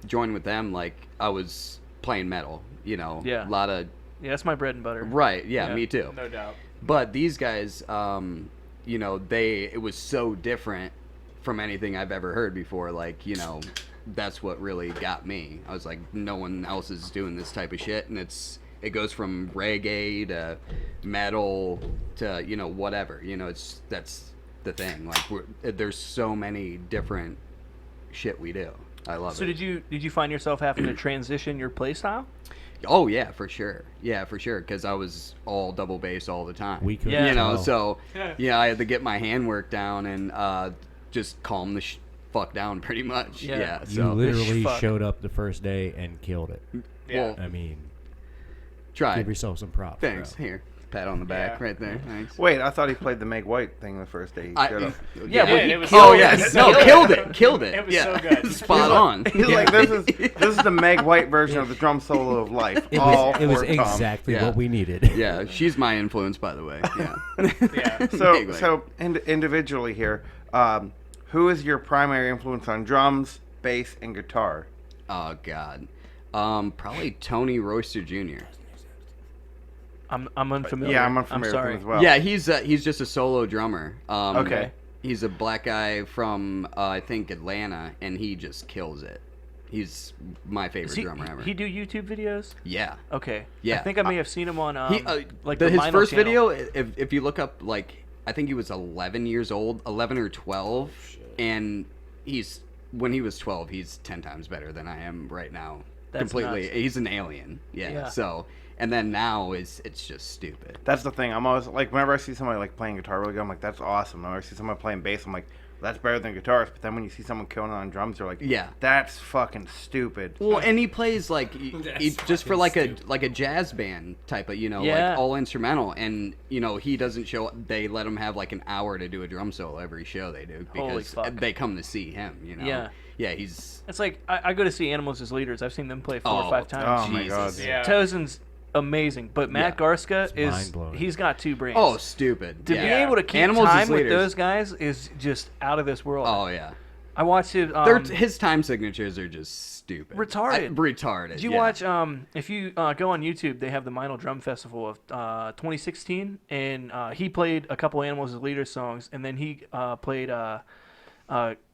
S3: joined with them, like I was playing metal. You know.
S1: Yeah.
S3: A lot of.
S1: Yeah, that's my bread and butter.
S3: Right. Yeah.
S1: Yeah.
S3: Me too.
S4: No doubt.
S3: But these guys, you know, it was so different from anything I've ever heard before. Like, you know, that's what really got me. I was like, no one else is doing this type of shit, and it goes from reggae to metal to whatever. That's the thing. Like there's so many different shit we do. I love it.
S1: So did you find yourself having to transition your play style?
S3: Oh yeah, for sure. Yeah, for sure. Because I was all double bass all the time.
S5: We could,
S3: So I had to get my handwork down and just calm the fuck down, pretty much.
S1: Yeah.
S5: You
S3: So
S5: literally
S1: Fuck.
S5: showed up the first day and killed it.
S4: Yeah.
S3: well,
S5: I mean,
S3: try.
S5: give yourself some props.
S3: Thanks.
S5: Bro.
S3: Here, pat on the back,
S4: Yeah.
S3: right there. Thanks.
S2: Wait, I thought he played the Meg White thing the first day he showed up.
S1: Yeah, but
S4: and
S1: he
S4: it was
S1: killed
S3: Oh
S1: it.
S3: yes,
S1: He
S3: no,
S1: killed it.
S3: killed it.
S4: It was
S3: yeah.
S4: so good.
S3: Spot on.
S2: He's like, this is the Meg White version of the drum solo of life.
S5: It
S2: all
S5: was, it was
S2: for Tom.
S5: exactly
S3: Yeah.
S5: what we needed.
S3: Yeah, she's my influence, by the way. Yeah.
S4: Yeah.
S2: So individually here, who is your primary influence on drums, bass, and guitar?
S3: Oh God, probably Tony Royster Jr.
S1: I'm unfamiliar.
S2: Yeah, I'm unfamiliar
S1: sorry.
S2: with him as well.
S3: Yeah, he's just a solo drummer.
S2: Okay.
S3: He's a black guy from I think Atlanta, and he just kills it. He's my favorite
S1: Does he,
S3: drummer ever.
S1: he do YouTube videos?
S3: Yeah.
S1: Okay.
S3: Yeah.
S1: I think I may have seen him on like
S3: his
S1: Vinyl
S3: first
S1: channel.
S3: video. If you look up, like, I think he was 11 years old, 11 or 12, and when he was 12, he's 10 times better than I am right now.
S1: That's
S3: Completely,
S1: nuts.
S3: he's an alien. Yeah.
S1: Yeah.
S3: So, and then now it's just stupid.
S2: That's the thing. I'm always like, whenever I see somebody like playing guitar really good, I'm like, that's awesome. Whenever I see somebody playing bass, I'm like, that's better than guitars. But then when you see someone killing it on drums, you're like,
S3: Yeah.
S2: that's fucking stupid.
S3: Well, and he plays like
S5: That's
S3: just for
S5: fucking
S3: like a jazz band type of
S1: Yeah.
S3: like all instrumental, and he doesn't show. They let him have like an hour to do a drum solo every show they do
S1: Holy
S3: because
S1: fuck.
S3: they come to see him.
S1: Yeah.
S3: He's
S1: It's like I go to see Animals as Leaders. I've seen them play 4 or 5 times.
S2: Oh my god.
S3: Jesus.
S4: Yeah.
S1: Tozen's amazing, but Matt
S3: Yeah.
S1: Garska is
S5: mind-blowing.
S1: he's got 2 brains.
S3: oh stupid.
S1: to be
S3: Yeah.
S1: able to keep
S3: Animals as
S1: time with
S3: Leaders.
S1: those guys is just out of this world.
S3: Oh yeah,
S1: I watched it.
S3: his time signatures are just stupid.
S1: Retarded.
S3: Retarded.
S1: Did you
S3: yeah.
S1: watch? If you go on YouTube, they have the Minor Drum Festival of 2016, and he played a couple Animals as Leaders songs, and then he played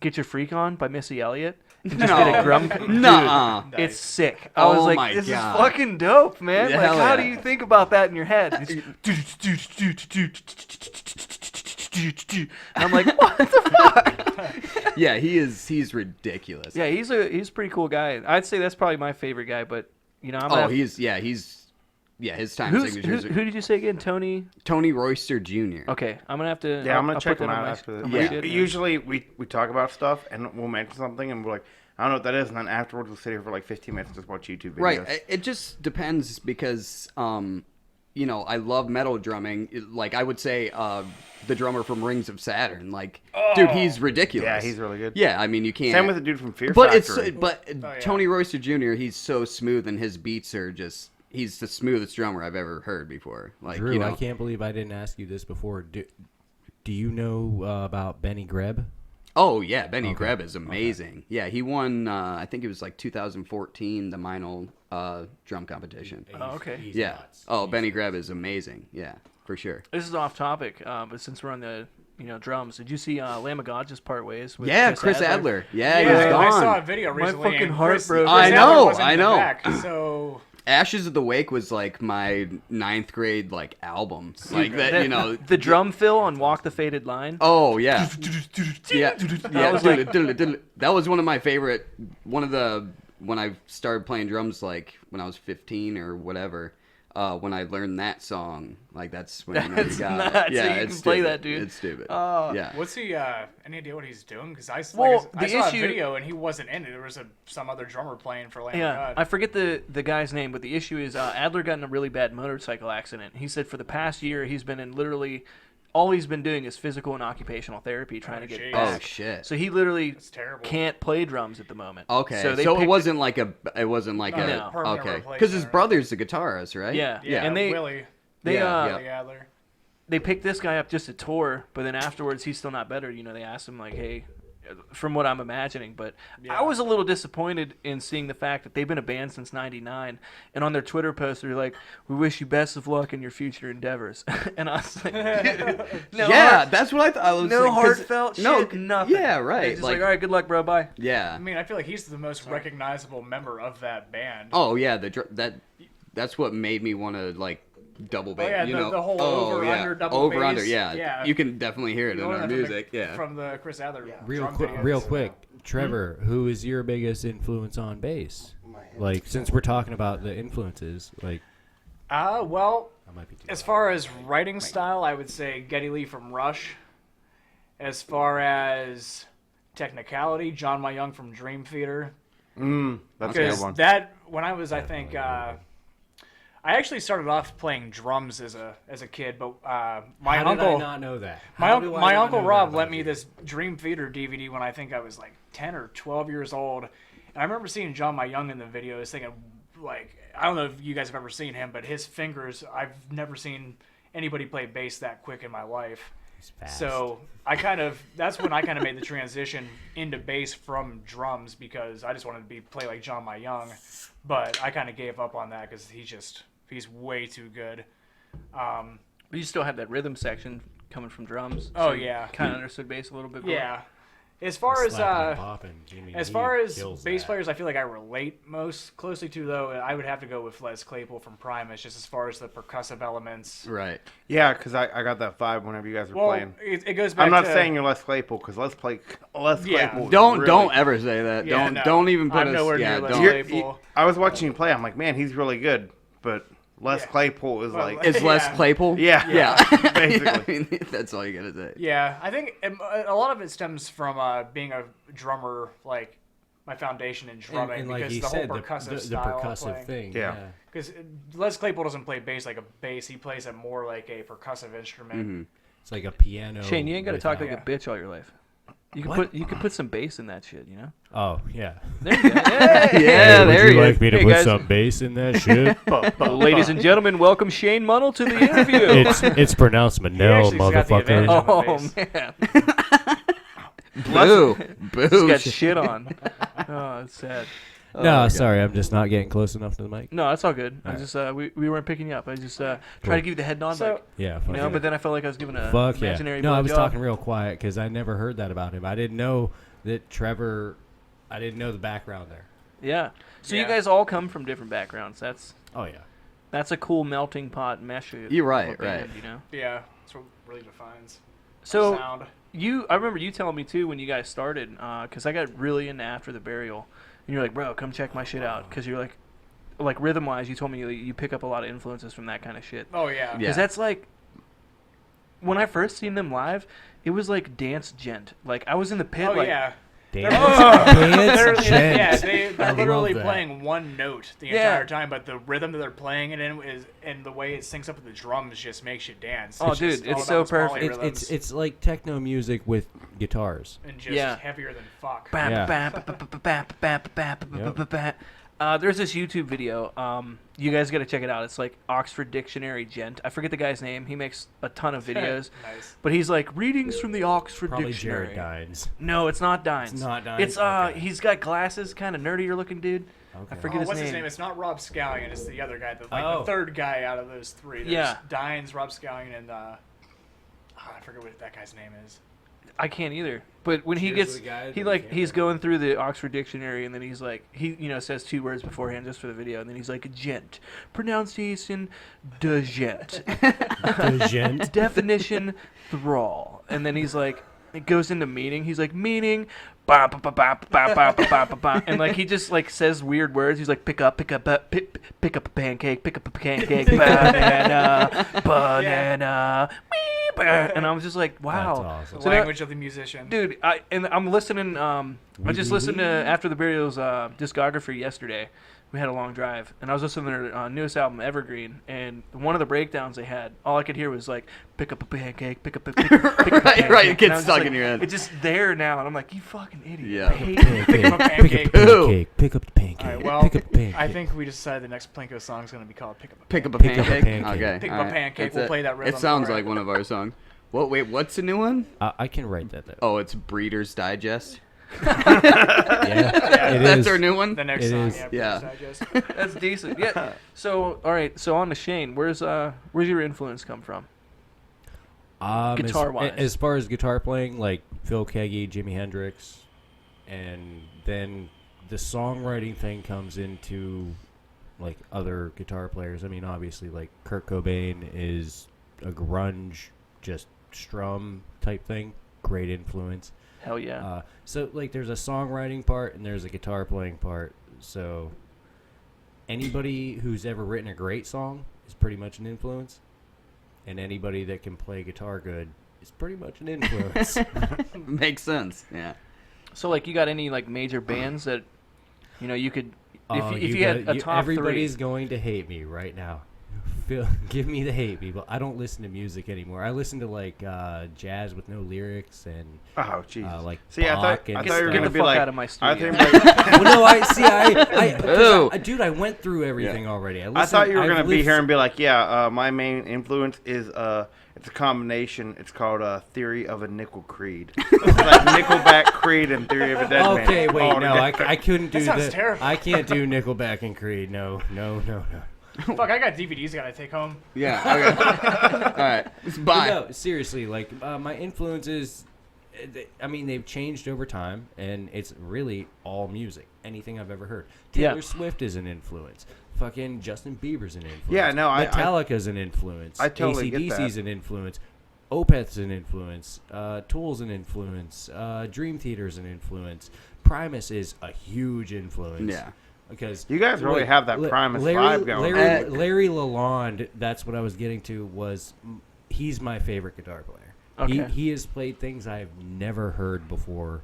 S1: "Get Your Freak On" by Missy Elliott. And just did a drum.
S3: Nuh-uh.
S1: Dude, it's sick. I was
S3: Oh
S1: like,
S3: my
S1: this
S3: God.
S1: is fucking dope, man.
S3: Yeah,
S1: Like,
S3: hell
S1: how
S3: yeah.
S1: do you think about that in your head? And I'm like, what the fuck?
S3: Yeah, he's ridiculous.
S1: Yeah, he's a pretty cool guy. I'd say that's probably my favorite guy, but I'm
S3: Oh,
S1: gonna have-
S3: his time
S1: who's,
S3: signatures.
S1: who did you say again? Tony?
S3: Tony Royster Jr.
S1: Okay, I'm gonna have to.
S2: Yeah, I'm gonna
S1: I'll
S2: check
S1: put
S2: them
S1: that
S2: out
S1: on my-
S2: after
S1: on
S2: this.
S1: my
S3: Yeah.
S1: shit, man.
S2: Usually we talk about stuff and we'll mention something and we're like, I don't know what that is, and then afterwards we'll sit here for like 15 minutes and just watch YouTube videos.
S3: Right. It just depends because, I love metal drumming. Like, I would say the drummer from Rings of Saturn. Like, dude, he's ridiculous.
S2: Yeah, he's really good.
S3: Yeah, I mean, you can't.
S2: Same with the dude from Fear
S3: But
S2: Factory.
S4: yeah.
S3: Tony Royster Jr., he's so smooth and his beats are just, he's the smoothest drummer I've ever heard before. Like,
S5: Drew, I can't believe I didn't ask you this before. Do you know about Benny Greb?
S3: Oh, yeah, Benny Greb is amazing. Yeah, he won, I think it was like 2014, the Minor drum competition.
S1: Oh, okay.
S5: He's
S3: Yeah.
S5: nuts.
S3: Oh, Benny Greb is amazing. Yeah, for sure.
S1: This is off topic, but since we're on the drums, did you see Lamb of God just part ways with
S3: Yeah, Chris Adler. Yeah,
S4: Yeah,
S3: he's
S4: I
S3: gone.
S4: saw a video
S1: My
S4: recently.
S1: fucking
S4: and
S1: heart
S4: Chris-
S1: broke.
S4: Chris
S3: I
S4: Adler
S3: know,
S4: wasn't
S3: I
S4: in the
S3: know.
S4: back, so
S3: Ashes of the Wake was like my 9th grade like album. Like that,
S1: the drum fill on Walk the Faded Line.
S3: Oh yeah. Yeah.
S1: I was like-
S3: That was one of my favorite when I started playing drums like when I was 15 or whatever. When I learned that song, like that's when
S1: That's
S3: you got
S1: nuts.
S3: it. Yeah,
S1: So you
S3: it's
S1: can play
S3: stupid.
S1: that, dude.
S3: It's stupid.
S1: Oh.
S3: Yeah.
S4: what's he? Any idea what he's doing? Because I
S1: Well,
S4: I
S1: the
S4: saw
S1: issue-
S4: a video and he wasn't in it. There was some other drummer playing for Lamb
S1: Yeah,
S4: of God.
S1: I forget the guy's name, but the issue is Adler got in a really bad motorcycle accident. He said for the past year he's been in literally all he's been doing is physical and occupational therapy trying to get
S4: jeez.
S1: back.
S3: Oh shit.
S1: So he literally
S4: It's terrible.
S1: can't play drums at the moment.
S3: Okay,
S1: So,
S3: so,
S1: they
S3: it
S1: picked-
S3: wasn't like a
S1: No.
S4: Permanent
S3: okay,
S4: replacement
S3: because his
S4: or-
S3: brother's a guitarist, right?
S1: Yeah,
S4: Yeah,
S1: and they
S4: Willie
S1: they
S3: Yeah,
S1: they picked this guy up just to tour, but then afterwards he's still not better. They asked him like, hey, from what I'm imagining. But
S4: Yeah.
S1: I was a little disappointed in seeing the fact that they've been a band since '99, and on their Twitter post they're like, "We wish you best of luck in your future endeavors." And I was like, no
S3: yeah, that's what I thought. I was
S1: no
S3: like, 'cause-
S1: heartfelt
S3: no,
S1: shit, nothing.
S3: Yeah, right.
S1: They're just like, all right, good luck, bro, bye.
S3: yeah.
S4: I mean, I feel like he's the most recognizable member of that band.
S3: Oh yeah, that's what made me want to like double bass.
S4: yeah,
S3: you
S4: the-
S3: know,
S4: the whole
S3: oh,
S4: over,
S3: yeah.
S4: under, double
S3: over under.
S4: bass.
S3: Yeah.
S4: Yeah.
S3: You can definitely hear it in
S4: You know
S3: our
S4: that from
S3: music.
S4: the,
S3: Yeah.
S4: From the Chris Adler
S5: Real
S4: drum
S5: quick,
S4: videos.
S5: real quick, Trevor, who is your biggest influence on bass? Like, since we're talking about the influences, like,
S4: Well,
S5: I might be too
S4: as far as writing style, I would say Geddy Lee from Rush. As far as technicality, John Myung from Dream Theater.
S2: That's a good
S4: Because
S2: one.
S4: that, when I was, I think, I actually started off playing drums as a kid, but my
S5: How
S4: uncle,
S5: did I not know that?
S4: my,
S5: How
S4: un-
S5: do I
S4: my
S5: not
S4: uncle
S5: know
S4: Rob
S5: that
S4: lent
S5: about
S4: me
S5: you?
S4: this Dream Theater DVD when I think I was like 10 or 12 years old. And I remember seeing John Myung in the videos, thinking, like, I don't know if you guys have ever seen him, but his fingers, I've never seen anybody play bass that quick in my life.
S5: He's fast.
S4: So that's when I kind of made the transition into bass from drums, because I just wanted to play like John Myung, but I kind of gave up on that because he's way too good.
S1: But you still have that rhythm section coming from drums.
S4: Oh,
S1: so you
S4: yeah.
S1: kind of understood bass a little bit more.
S4: Yeah. As far as
S5: Slapping and popping, Jimmy
S4: as
S5: Lee
S4: far as
S5: kills
S4: bass
S5: that.
S4: players, I feel like I relate most closely to, though, I would have to go with Les Claypool from Primus, just as far as the percussive elements.
S3: Right.
S2: Yeah, because I got that vibe whenever you guys were
S4: Well,
S2: playing.
S4: it goes back
S2: I'm not
S4: to,
S2: saying you're Les Claypool, because Les
S4: Yeah.
S2: Claypool. is
S3: Don't
S2: really,
S3: ever say that.
S4: Yeah,
S3: don't
S4: no.
S3: don't even put
S4: I'm
S3: us.
S4: nowhere
S3: yeah,
S4: near Les
S3: don't.
S4: Claypool.
S2: I was watching you play. I'm like, man, he's really good. But Les
S4: Yeah.
S2: Claypool is
S4: Well,
S2: like,
S3: Is Les
S4: Yeah.
S3: Claypool?
S2: Yeah.
S3: Yeah.
S2: Basically.
S3: I mean, that's all you gotta say.
S4: Yeah, I think a lot of it stems from being a drummer, like my foundation in drumming,
S5: and like
S4: because
S5: he
S4: the
S5: said,
S4: whole percussive
S5: the
S4: style of
S5: percussive
S4: playing.
S5: thing.
S2: Yeah.
S4: Because Les Claypool doesn't play bass like a bass; he plays it more like a percussive instrument.
S3: Mhm.
S5: It's like a piano.
S1: Shane, you ain't got to talk like
S4: without-
S1: a bitch all your life. You can
S5: What?
S1: put some bass in that shit, you know?
S5: Oh yeah.
S1: There you go. Hey!
S3: Yeah, there
S5: Would you
S3: he
S5: like
S3: is.
S5: me to
S1: Hey,
S5: put
S1: guys.
S5: some bass in that shit?
S1: Ladies and gentlemen, welcome Shane Munnell to the interview.
S5: it's pronounced Manel,
S4: actually's got the
S5: motherfucker.
S4: advantage.
S1: Oh man,
S3: Boo.
S1: he's
S3: Boo.
S1: got shit on. Oh, it's sad.
S3: Oh,
S5: No,
S3: my God.
S5: sorry, I'm just not getting close enough to the mic.
S1: No, that's all good. I
S5: Alright.
S1: just we weren't picking you up. I just tried
S5: Cool.
S1: to give you the head nod,
S4: So-
S1: like,
S5: Yeah,
S1: you
S5: fuck
S1: know.
S5: yeah.
S1: But then I felt like I was giving a
S5: Fuck yeah.
S1: imaginary.
S5: No, I was
S1: blowjob.
S5: talking real quiet because I never heard that about him. I didn't know that Trevor. I didn't know the background there.
S1: Yeah. So you
S4: Yeah.
S1: guys all come from different backgrounds.
S5: Oh yeah.
S1: That's a cool melting pot mesh.
S3: You're right,
S1: of a band,
S3: right.
S1: You know.
S4: Yeah, that's what really defines
S1: So
S4: sound.
S1: I remember you telling me too when you guys started, because I got really into After the Burial, and you're like, bro, come check my shit out, because you're like rhythm wise, you told me you pick up a lot of influences from that kind of shit.
S4: Oh yeah.
S3: Yeah.
S1: Because that's like, when I first seen them live, it was like dance gent. Like I was in the pit,
S4: Oh
S1: like
S4: yeah.
S5: Dance,
S4: They're,
S5: dance,
S4: yeah,
S5: gent.
S4: they're
S5: I love
S4: literally
S5: that.
S4: playing one note the
S1: Yeah.
S4: entire time, but the rhythm that they're playing it in is, and the way it syncs up with the drums just makes you dance.
S1: Oh,
S4: It's
S1: dude,
S4: just
S1: it's
S4: all
S1: so
S4: about those
S1: perfect.
S4: polyrhythms
S5: It's like techno music with guitars.
S4: and just
S1: Yeah.
S4: heavier than fuck.
S5: Yeah.
S1: There's this YouTube video. You guys got to check it out. It's like Oxford Dictionary Gent. I forget the guy's name. He makes a ton of videos.
S4: Nice.
S1: But he's like readings from the Oxford
S5: Probably
S1: Dictionary.
S5: Jared Dines.
S1: No, it's not Dines.
S5: It's not Dines?
S1: It's
S5: Okay.
S1: he's got glasses, kind of nerdier looking dude. I
S5: Okay.
S1: forget
S4: Oh,
S1: his
S4: what's
S1: name.
S4: his name? It's not Rob Scallion. It's the other guy,
S5: Oh.
S4: the third guy out of those three. There's
S1: Yeah.
S4: Dines, Rob Scallion, and I forget what that guy's name is.
S1: I can't either. But when he
S5: Cheers
S1: gets,
S5: to the guys
S1: he
S5: that
S1: like
S5: can't
S1: he's
S5: remember.
S1: going through the Oxford Dictionary, and then he's like, he says 2 words beforehand just for the video, and then he's like, gent, pronunciation, de gent,
S5: The gent.
S1: definition, thrall, and then he's like, it goes into meaning. He's like, meaning, ba ba ba ba ba ba ba ba ba ba, and like he just like says weird words. He's like, pick up a pancake, pick up a pancake, banana, banana, and I was just like, wow.
S5: That's awesome.
S4: The
S1: So that-
S4: language of the musician.
S1: Dude, I'm listening. I just listened to After the Burial's discography yesterday. We had a long drive, and I was listening to their newest album, Evergreen, and one of the breakdowns they had, all I could hear was like, "Pick up a pancake, pick up a pick up a
S3: Right,
S1: pancake."
S3: right, it
S1: And
S3: gets
S1: I was
S3: stuck
S1: just
S3: in your head.
S1: It's just there now, and I'm like, "You fucking idiot!"
S3: Yeah.
S1: I hate it.
S4: Pick up a pancake.
S3: Boo.
S5: Pick up the pancake.
S4: All right, well,
S5: pick up the pancake.
S4: I think we decided the next Plinko song is going to be called Pick Up a
S3: Pick up a
S5: Pick up a
S3: pancake.
S5: pancake.
S3: Okay.
S4: Pick up
S3: all
S4: a
S3: right.
S4: pancake.
S3: That's
S4: We'll
S3: it.
S4: play that rhythm
S3: It sounds
S4: for it.
S3: like one of our songs. Wait, what's the new one?
S5: I can write that though.
S3: Oh, it's Breeder's Digest.
S5: Yeah, it
S3: That's
S5: is.
S3: our new one.
S4: The next
S5: It
S4: song,
S5: is.
S3: Yeah.
S4: Digest.
S1: That's decent. Yeah. So all right. So on to Shane. Where's your influence come from? Guitar-wise.
S5: as far as guitar playing, like Phil Keaggy, Jimi Hendrix, and then the songwriting thing comes into like other guitar players. I mean, obviously, like Kurt Cobain is a grunge, just strum type thing. Great influence.
S1: Hell yeah.
S5: So like, there's a songwriting part and there's a guitar playing part. So anybody who's ever written a great song is pretty much an influence. And anybody that can play guitar good is pretty much an influence.
S3: Makes sense. Yeah.
S1: So like, you got any like major bands that you could if you had a top
S5: everybody's
S1: 3?
S5: going to hate me right now. Give me the hate, people. I don't listen to music anymore. I listen to like jazz with no lyrics and
S2: Oh, jeez.
S5: like
S2: See, I
S5: Bach
S2: thought
S5: and
S2: you were
S1: Get
S2: gonna
S1: the
S2: be
S1: fuck
S2: like.
S1: out of my
S2: I
S1: studio.
S2: thought you were like-
S5: well, no, dude, I went through everything
S3: Yeah.
S5: already.
S2: I thought you were
S5: I've
S2: gonna be
S5: lived-
S2: here and be like, yeah, my main influence is it's a combination. It's called Theory of a Nickel Creed. It's like Nickelback, Creed, and Theory of a Dead Man.
S5: Okay, wait,
S2: all
S5: no,
S2: together.
S5: I couldn't do
S4: That sounds
S5: that.
S4: terrible.
S5: I can't do Nickelback and Creed. No.
S4: Fuck, I got DVDs I gotta take home.
S3: Yeah. Okay. All right.
S5: But
S3: Bye.
S5: no, seriously, like my influences, I mean, they've changed over time, and it's really all music. Anything I've ever heard. Taylor
S1: Yeah.
S5: Swift is an influence. Fucking Justin Bieber's an influence.
S2: Yeah, no,
S5: Metallica's an influence.
S2: I totally get
S5: AC/DC's
S2: that.
S5: an influence. Opeth's an influence. Tool's an influence. Dream Theater's an influence. Primus is a huge influence.
S3: Yeah.
S5: Because
S2: You guys really have that Primus vibe going.
S5: Larry Lalonde, that's what I was getting to, he's my favorite guitar player.
S1: Okay.
S5: He has played things I've never heard before.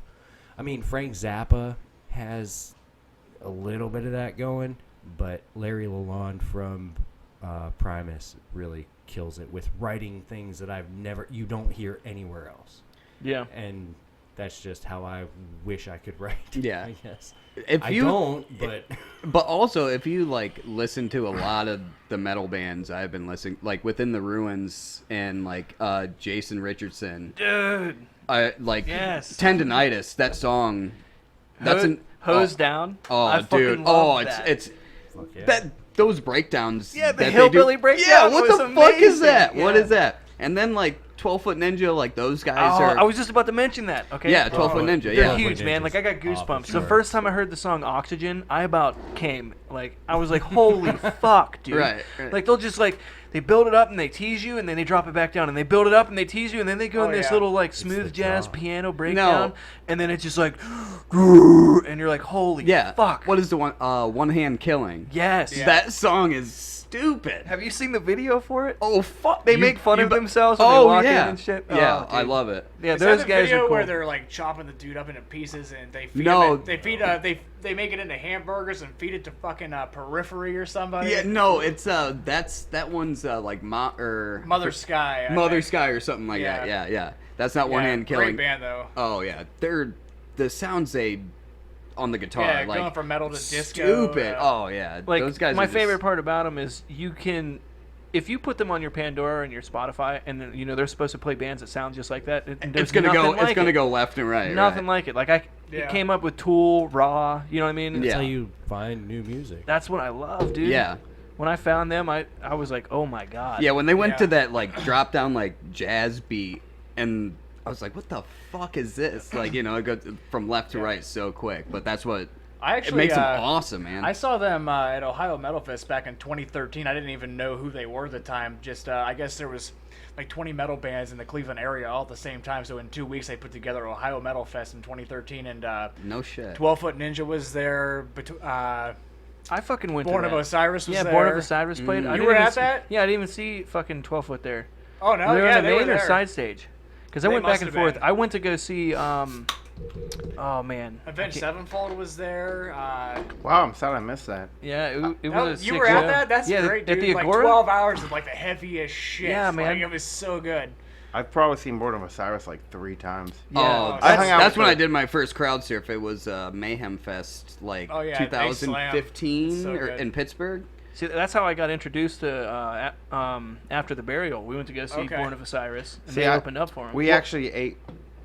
S5: I mean, Frank Zappa has a little bit of that going, but Larry Lalonde from Primus really kills it with writing things that you don't hear anywhere else.
S1: Yeah.
S5: And that's just how I wish I could write.
S3: Yeah.
S5: I guess.
S3: If
S5: I
S3: you
S5: don't, but
S3: But also, if you like listen to a lot of the metal bands I've been listening, like Within the Ruins and like Jason Richardson,
S1: Dude.
S3: like
S1: Yes.
S3: Tendinitis, that song. That's an
S1: Hose Down.
S3: Oh,
S1: I
S3: dude.
S1: fucking
S3: Oh,
S1: love that.
S3: it's
S5: fuck yeah.
S3: that those breakdowns.
S1: Yeah, the
S3: that they
S1: hillbilly
S3: do.
S1: breakdown
S3: Yeah, what
S1: was
S3: the fuck is
S1: amazing.
S3: that? What
S1: Yeah.
S3: is that? And then like 12-Foot Ninja, like those guys
S1: Oh,
S3: are.
S1: I was just about to mention that. Okay.
S3: Yeah, 12-Foot Ninja.
S1: They're
S3: Yeah.
S1: huge, man. Like, I got
S5: Ninjas.
S1: goosebumps.
S5: Oh, for
S1: The
S5: sure.
S1: first time I heard the song Oxygen, I about came. Like, I was like, holy fuck, dude.
S3: Right.
S1: Like, they'll just, like, they build it up and they tease you, and then they drop it back down. And they build it up and they tease you, and then they go
S4: Oh,
S1: in this
S4: yeah.
S1: little, like,
S5: the
S1: smooth jazz
S5: drop.
S1: piano breakdown.
S3: No.
S1: And then it's just like, and you're like, holy
S3: Yeah.
S1: fuck.
S3: What is the one? One Hand Killing.
S1: Yes.
S4: Yeah.
S3: That song is stupid.
S1: Have you seen the video for it?
S3: Oh fuck!
S1: They make fun of themselves when
S3: oh,
S1: they walk
S3: yeah.
S1: in and shit.
S3: Yeah,
S1: Oh,
S3: I
S1: dude.
S3: love it.
S1: Yeah,
S4: Is
S1: those
S4: that the
S1: guys
S4: video
S1: are cool.
S4: where they're like chopping the dude up into pieces and they feed
S3: No.
S4: him they make it into hamburgers and feed it to fucking Periphery or somebody.
S3: Yeah, no, it's that one's like
S4: Mother Sky. I
S3: Mother
S4: think.
S3: Sky or something like that.
S4: Yeah.
S3: Yeah. That's not One
S4: Yeah,
S3: Hand Killing.
S4: Great band though.
S3: Oh yeah, they're the sounds they on the guitar
S4: Yeah,
S3: like
S4: going from metal to disco.
S3: stupid. Oh yeah,
S1: Like,
S3: those guys.
S1: my
S3: are just-
S1: favorite part about them is you can, if you put them on your Pandora and your Spotify, and then, they're supposed to play bands that sound just like that. There's
S3: It's gonna
S1: nothing
S3: go.
S1: Like
S3: It's gonna
S1: it.
S3: go left and right.
S1: Nothing
S3: right.
S1: like it. Like it
S4: Yeah.
S1: came up with Tool, Raw. You know what I mean?
S5: That's
S3: Yeah.
S5: how you find new music.
S1: That's what I love, dude.
S3: Yeah.
S1: When I found them, I was like, oh my god.
S3: Yeah, when they went
S4: Yeah.
S3: to that like drop down like jazz beat, and I was like, what the fuck is this? Like, it goes from left to right so quick. But that's what
S4: I
S3: it
S4: actually
S3: makes them awesome, man.
S4: I saw them at Ohio Metal Fest back in 2013. I didn't even know who they were at the time. Just I guess there was like 20 metal bands in the Cleveland area all at the same time. So in 2 weeks they put together Ohio Metal Fest in 2013, and
S3: no shit.
S4: 12-Foot Ninja was there.
S1: I fucking went
S4: Born
S1: to
S4: of
S1: that.
S4: Osiris was
S1: Yeah,
S4: there.
S1: Born of Osiris played. I
S4: You
S1: didn't
S4: were
S1: even
S4: at
S1: see-
S4: that?
S1: Yeah, I didn't even see fucking 12-Foot there.
S4: Oh no,
S1: Were they
S4: yeah,
S1: on the
S4: they were
S1: main or
S4: there.
S1: side stage? Because I
S4: They
S1: went back
S4: must
S1: and
S4: have
S1: forth.
S4: been.
S1: I went to go see. Oh man.
S4: Avenged Sevenfold was there.
S2: Wow, I'm sad I missed that.
S1: Yeah, it
S4: No,
S1: was. A
S4: you
S1: sick
S4: were at
S1: show.
S4: that? That's
S1: yeah,
S4: great,
S1: at
S4: dude.
S1: the
S4: Like
S1: Agora.
S4: 12 hours of like the heaviest shit.
S1: Yeah, man.
S4: Like, it was so good.
S2: I've probably seen Born of Osiris like 3 times.
S1: Yeah.
S3: Oh,
S2: I hung out
S3: that's
S2: with
S3: when I
S2: the-
S3: did my first crowd surf. It was Mayhem Fest, like
S4: Oh, yeah, at Base Slam.
S3: 2015
S4: So
S3: or
S4: good.
S3: in Pittsburgh.
S1: See, that's how I got introduced to After the Burial. We went to go see
S4: Okay.
S1: Born of Osiris, and
S2: See,
S1: they
S2: I-
S1: opened up for him.
S2: We actually ate.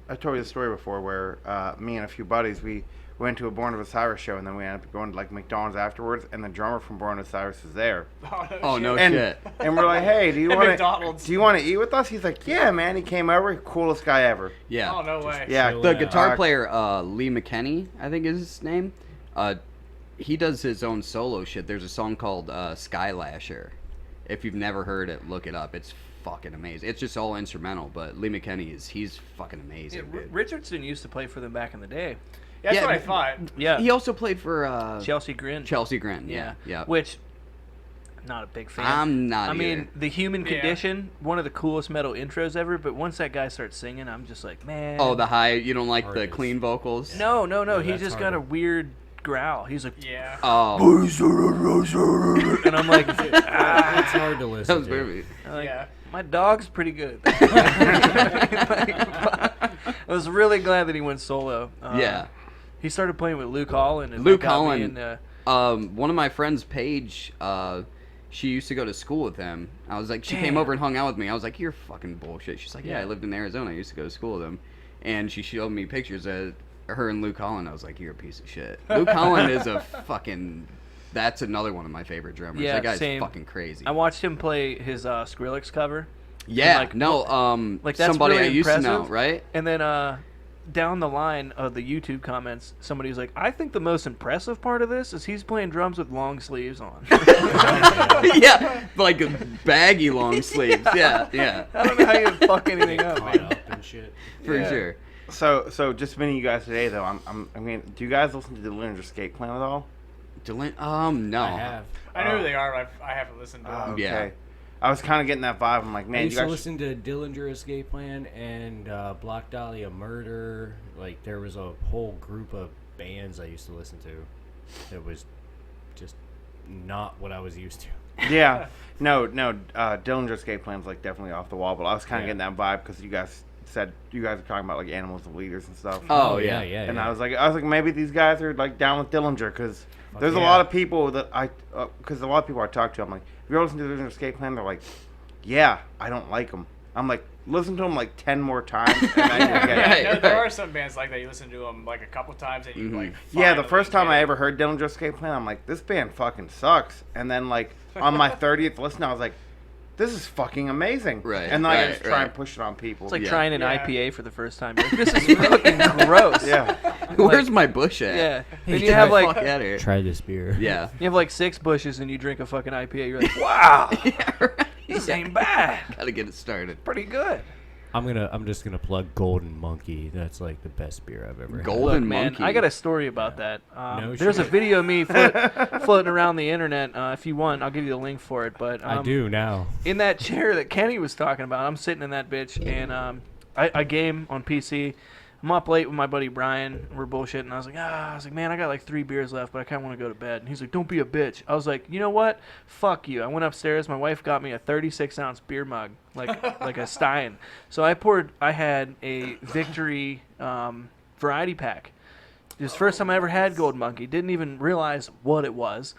S2: I told you the story before where me and a few buddies we went to a Born of Osiris show and then we ended up going to like McDonald's afterwards and the drummer from Born of Osiris was there.
S3: Oh, no
S2: And
S3: shit.
S2: and we're like, hey, do you
S4: At
S2: want
S4: McDonald's.
S2: to eat with us? He's like, yeah, man. He came over, coolest guy ever.
S3: Yeah.
S4: Oh, no way.
S2: Yeah,
S5: chill
S3: The
S5: out.
S3: guitar player, Lee McKenney, I think is his name. He does his own solo shit. There's a song called Skylasher. If you've never heard it, look it up. It's fucking amazing. It's just all instrumental, but Lee McKenney he's fucking amazing.
S1: Yeah,
S3: dude.
S1: Richardson used to play for them back in the day.
S4: Yeah, that's
S3: Yeah,
S4: what I thought.
S1: Yeah,
S3: He also played for
S1: Chelsea Grin.
S3: Chelsea Grin. Yeah. Yeah.
S1: Which, I'm not a big fan.
S3: I'm not
S1: I mean,
S3: either.
S1: The Human
S4: Yeah.
S1: Condition, one of the coolest metal intros ever. But once that guy starts singing, I'm just like, man.
S3: Oh, the high. You don't like the
S5: Artist.
S3: clean vocals?
S1: No.
S5: Yeah,
S1: He
S5: that's
S1: just
S5: hard
S1: got a
S5: to-
S1: weird growl. He's like,
S4: Yeah.
S3: Oh,
S1: and I'm like,
S5: It's hard to
S3: that
S5: listen
S3: was
S5: to.
S3: very.
S1: like,
S4: Yeah.
S1: my dog's pretty good. I was really glad that he went solo.
S3: Yeah.
S1: He started playing with Luke Holland. And
S3: Luke
S1: that got me
S3: Holland.
S1: into-
S3: One of my friends, Paige, she used to go to school with him. I was like, she came
S1: Damn.
S3: over and hung out with me. I was like, you're fucking bullshit. She's like, yeah, I
S1: Yeah.
S3: lived in Arizona. I used to go to school with him. And she showed me pictures of her and Luke Holland. I was like, you're a piece of shit. Luke Holland is a fucking... That's another one of my favorite drummers.
S1: Yeah,
S3: that guy's
S1: same.
S3: fucking crazy.
S1: I watched him play his Skrillex cover.
S3: Yeah,
S1: like,
S3: like
S1: that's
S3: somebody
S1: really
S3: I used to know,
S1: impressive.
S3: right?
S1: And then down the line of the YouTube comments, somebody was like, I think the most impressive part of this is he's playing drums with long sleeves on.
S3: Yeah, like baggy long sleeves. Yeah, yeah,
S1: I don't know how you fuck anything up,
S5: Caught
S1: man.
S5: up and shit.
S3: for
S1: Yeah.
S3: sure.
S2: So just meeting you guys today though, I mean, do you guys listen to the Lunar Escape Plan at all?
S3: No.
S5: I have.
S4: I know who they are, but I haven't listened to them.
S3: Yeah.
S2: Okay. I was kind of getting that vibe. I'm like,
S5: I
S2: man, you
S5: used to
S2: guys.
S5: listen to Dillinger Escape Plan and Black Dahlia Murder. Like, there was a whole group of bands I used to listen to. It was just not what I was used to.
S2: Yeah. No. Dillinger Escape Plan's like definitely off the wall, but I was kind of
S5: Yeah.
S2: getting that vibe because you guys said you guys are talking about like animals and leaders and stuff.
S3: Oh,
S5: yeah,
S3: yeah.
S5: yeah.
S2: And I was like, maybe these guys are like down with Dillinger because there's a
S5: yeah.
S2: lot of people that because a lot of people I talk to, I'm like, if you ever listen to the Dillinger Escape Plan, they're like, yeah, I don't like them. I'm like, listen to them like 10 more times, and then you'll get it.
S3: Right,
S4: Yeah, there
S3: right.
S4: are some bands like that. You listen to them like a couple times, and you like.
S2: Yeah, the
S4: finally
S2: first time
S4: get
S2: I
S4: it.
S2: ever heard Dillinger Escape Plan, I'm like, this band fucking sucks. And then like on my 30th listen, I was like, this is fucking amazing.
S3: Right,
S2: And then I
S3: right,
S2: just try and
S3: right.
S2: push it on people.
S1: It's like
S3: Yeah.
S1: trying an
S4: Yeah.
S1: IPA for the first time. You're like, this is fucking gross.
S2: yeah.
S3: Where's my bush at?
S1: Yeah. Then
S3: Get
S1: you have
S3: the
S1: like
S3: fuck outta here.
S5: Try this beer.
S3: Yeah.
S1: you have like 6 bushes and you drink a fucking IPA. You're like, wow,
S3: Yeah, right.
S1: this ain't bad.
S3: Gotta get it started.
S1: Pretty good.
S5: I'm just gonna plug Golden Monkey. That's like the best beer I've ever had.
S3: Golden
S1: Look, man,
S3: Monkey.
S1: I got a story about that.
S5: No
S1: There's a
S5: shit.
S1: video of me floating around the internet. If you want, I'll give you the link for it. But
S5: I do now.
S1: in that chair that Kenny was talking about, I'm sitting in that bitch, and I game on PC. I'm up late with my buddy Brian. We're bullshitting. I was like, man, I got like 3 beers left, but I kind of want to go to bed. And he's like, don't be a bitch. I was like, you know what? Fuck you. I went upstairs. My wife got me a 36-ounce beer mug, like a Stein. So I had a Victory variety pack. It was the first time I ever had Gold Monkey. Didn't even realize what it was.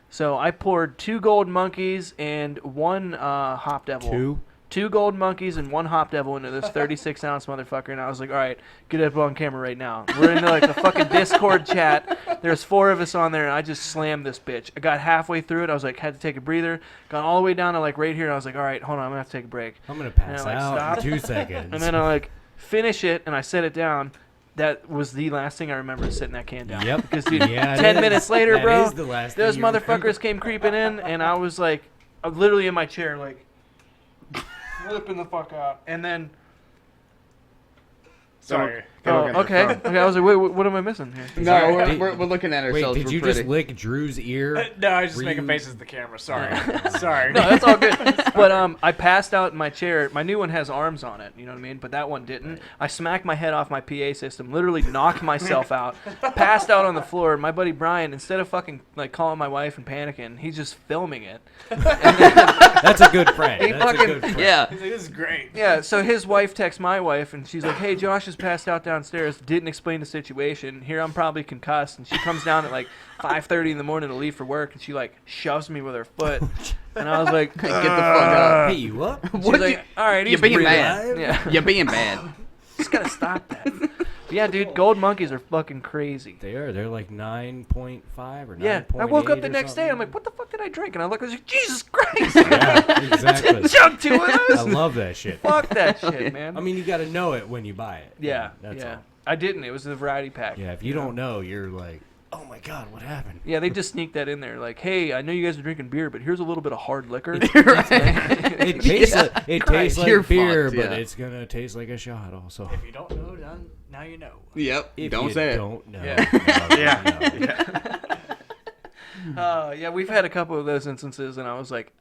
S1: So I poured 2 Gold Monkeys and 1 Hop Devil. 2 Gold Monkeys and 1 Hop Devil into this 36-ounce motherfucker, and I was like, all right, get up on camera right now. We're in like the fucking Discord chat. There's 4 of us on there, and I just slammed this bitch. I got halfway through it. I was like, had to take a breather. Got all the way down to like right here, and I was like, all right, hold on, I'm going to have to take a break.
S5: I'm gonna pass
S1: And I, like,
S5: out
S1: stopped.
S5: in 2 seconds.
S1: And then I like finish it, and I set it down. That was the last thing I remember, is setting that can down.
S5: Yep.
S1: Because, dude,
S5: Yeah, it
S1: 10
S5: is.
S1: minutes later,
S5: That
S1: bro,
S5: is the last
S1: those
S5: thing you remember.
S1: motherfuckers came creeping in, and I was like, I'm literally in my chair, like, flipping the fuck out. And then,
S4: Sorry.
S1: okay. I was like, wait, what am I missing here?
S3: No,
S5: Did-
S3: we're looking at
S5: Wait,
S3: ourselves.
S5: did
S3: We're
S5: you
S3: pretty.
S5: just lick Drew's ear?
S4: No, I was just
S5: Were
S4: making
S5: you-
S4: faces at the camera. Sorry. Sorry.
S1: No, that's all good. But I passed out in my chair. My new one has arms on it, you know what I mean? But that one didn't. I smacked my head off my PA system, literally knocked myself out, passed out on the floor. My buddy Brian, instead of fucking like calling my wife and panicking, he's just filming it.
S5: That's a good friend. That's a
S1: fucking-
S5: good friend.
S3: Yeah.
S4: He's like, this is great.
S1: Yeah, so his wife texts my wife, and she's like, hey, Josh is passed out downstairs, didn't explain the situation. Here I'm probably concussed, and she comes down at like 5:30 in the morning to leave for work, and she like shoves me with her foot, and I was like,
S3: Get the fuck up.
S5: Hey, you up?
S1: She's
S3: What
S1: like, all right,
S3: You're
S1: he's
S3: being
S1: breathing.
S3: bad.
S1: Yeah,
S3: You're being bad.
S1: just gotta stop that. But yeah, dude, gold monkeys are fucking crazy.
S5: They are. They're like 9.5 or 9.8.
S1: Yeah, I woke up the
S5: or
S1: next day.
S5: something.
S1: I'm like, what the fuck did I drink? And I look, I was like, Jesus Christ!
S5: Yeah, exactly.
S1: Chug 2 of
S5: I
S1: those.
S5: love that shit.
S1: Fuck that shit, man.
S5: I mean, you got to know it when you buy it.
S1: yeah,
S5: That's
S1: yeah.
S5: all.
S1: I didn't. It was the variety pack.
S5: Yeah, if you don't know, you're like, oh my god, what happened?
S1: Yeah, they just sneak that in there. Like, hey, I know you guys are drinking beer, but here's a little bit of hard liquor.
S5: It tastes like,
S3: You're
S5: beer,
S3: fucked,
S5: but
S3: yeah.
S5: it's gonna taste like a shot also.
S4: If you don't know, then now you know.
S3: Yep.
S5: If
S3: Don't
S5: you
S3: say it.
S5: don't know.
S2: Yeah.
S1: Yeah, we've had a couple of those instances, and I was like,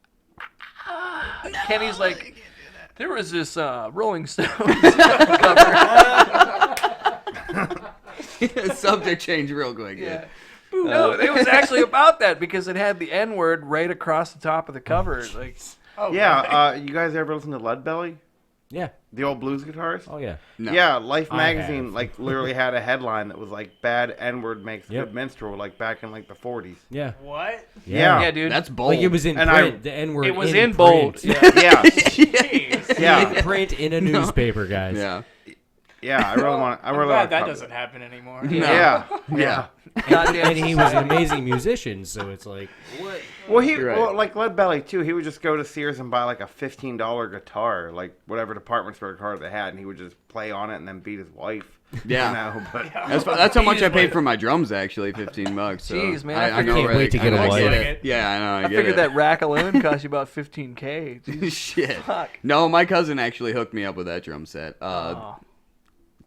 S1: Kenny's like, there was this Rolling Stones cover.
S3: Subject change real quick.
S1: Yeah. No, it was actually about that because it had the N word right across the top of the cover. Like,
S4: Oh,
S2: Yeah, you guys ever listen to Leadbelly?
S5: Yeah.
S2: The old blues guitarist?
S5: Oh yeah.
S3: No.
S2: Yeah, Life
S5: I
S2: magazine
S5: have.
S2: like literally had a headline that was like "Bad N-word makes
S5: Yep.
S2: good minstrel," like back in like the 40s.
S5: Yeah.
S4: what?
S2: Yeah.
S1: yeah, dude.
S3: That's bold.
S5: Like it was in
S2: And
S5: print. The N word.
S1: it was in bold.
S5: print.
S1: Yeah.
S2: Yeah,
S4: Jeez.
S2: yeah,
S5: In print in a newspaper, guys.
S3: Yeah.
S2: yeah. I really want. I
S4: I'm
S2: really
S4: glad
S2: want.
S4: that doesn't happen anymore.
S3: No.
S2: Yeah, yeah.
S1: Goddamn
S5: And he was an amazing musician, so it's like, what?
S2: Well,
S3: Right.
S2: well, like Leadbelly too. He would just go to Sears and buy like a $15 guitar, like whatever department store guitar they had, and he would just play on it and then beat his wife.
S3: Yeah.
S2: You know, but
S3: That's how much I paid for my drums, actually, $15. So
S1: Jeez, man,
S3: I
S1: I
S3: know,
S5: can't
S3: right?
S5: wait to get
S3: I
S5: a
S3: know,
S5: wife.
S3: I get
S4: Like
S3: it.
S4: it.
S3: Yeah, I know.
S1: I
S3: get
S1: figured
S3: it.
S1: that rack alone cost you about $15K. Jeez,
S3: Shit.
S1: fuck.
S3: No, my cousin actually hooked me up with that drum set.
S1: Oh.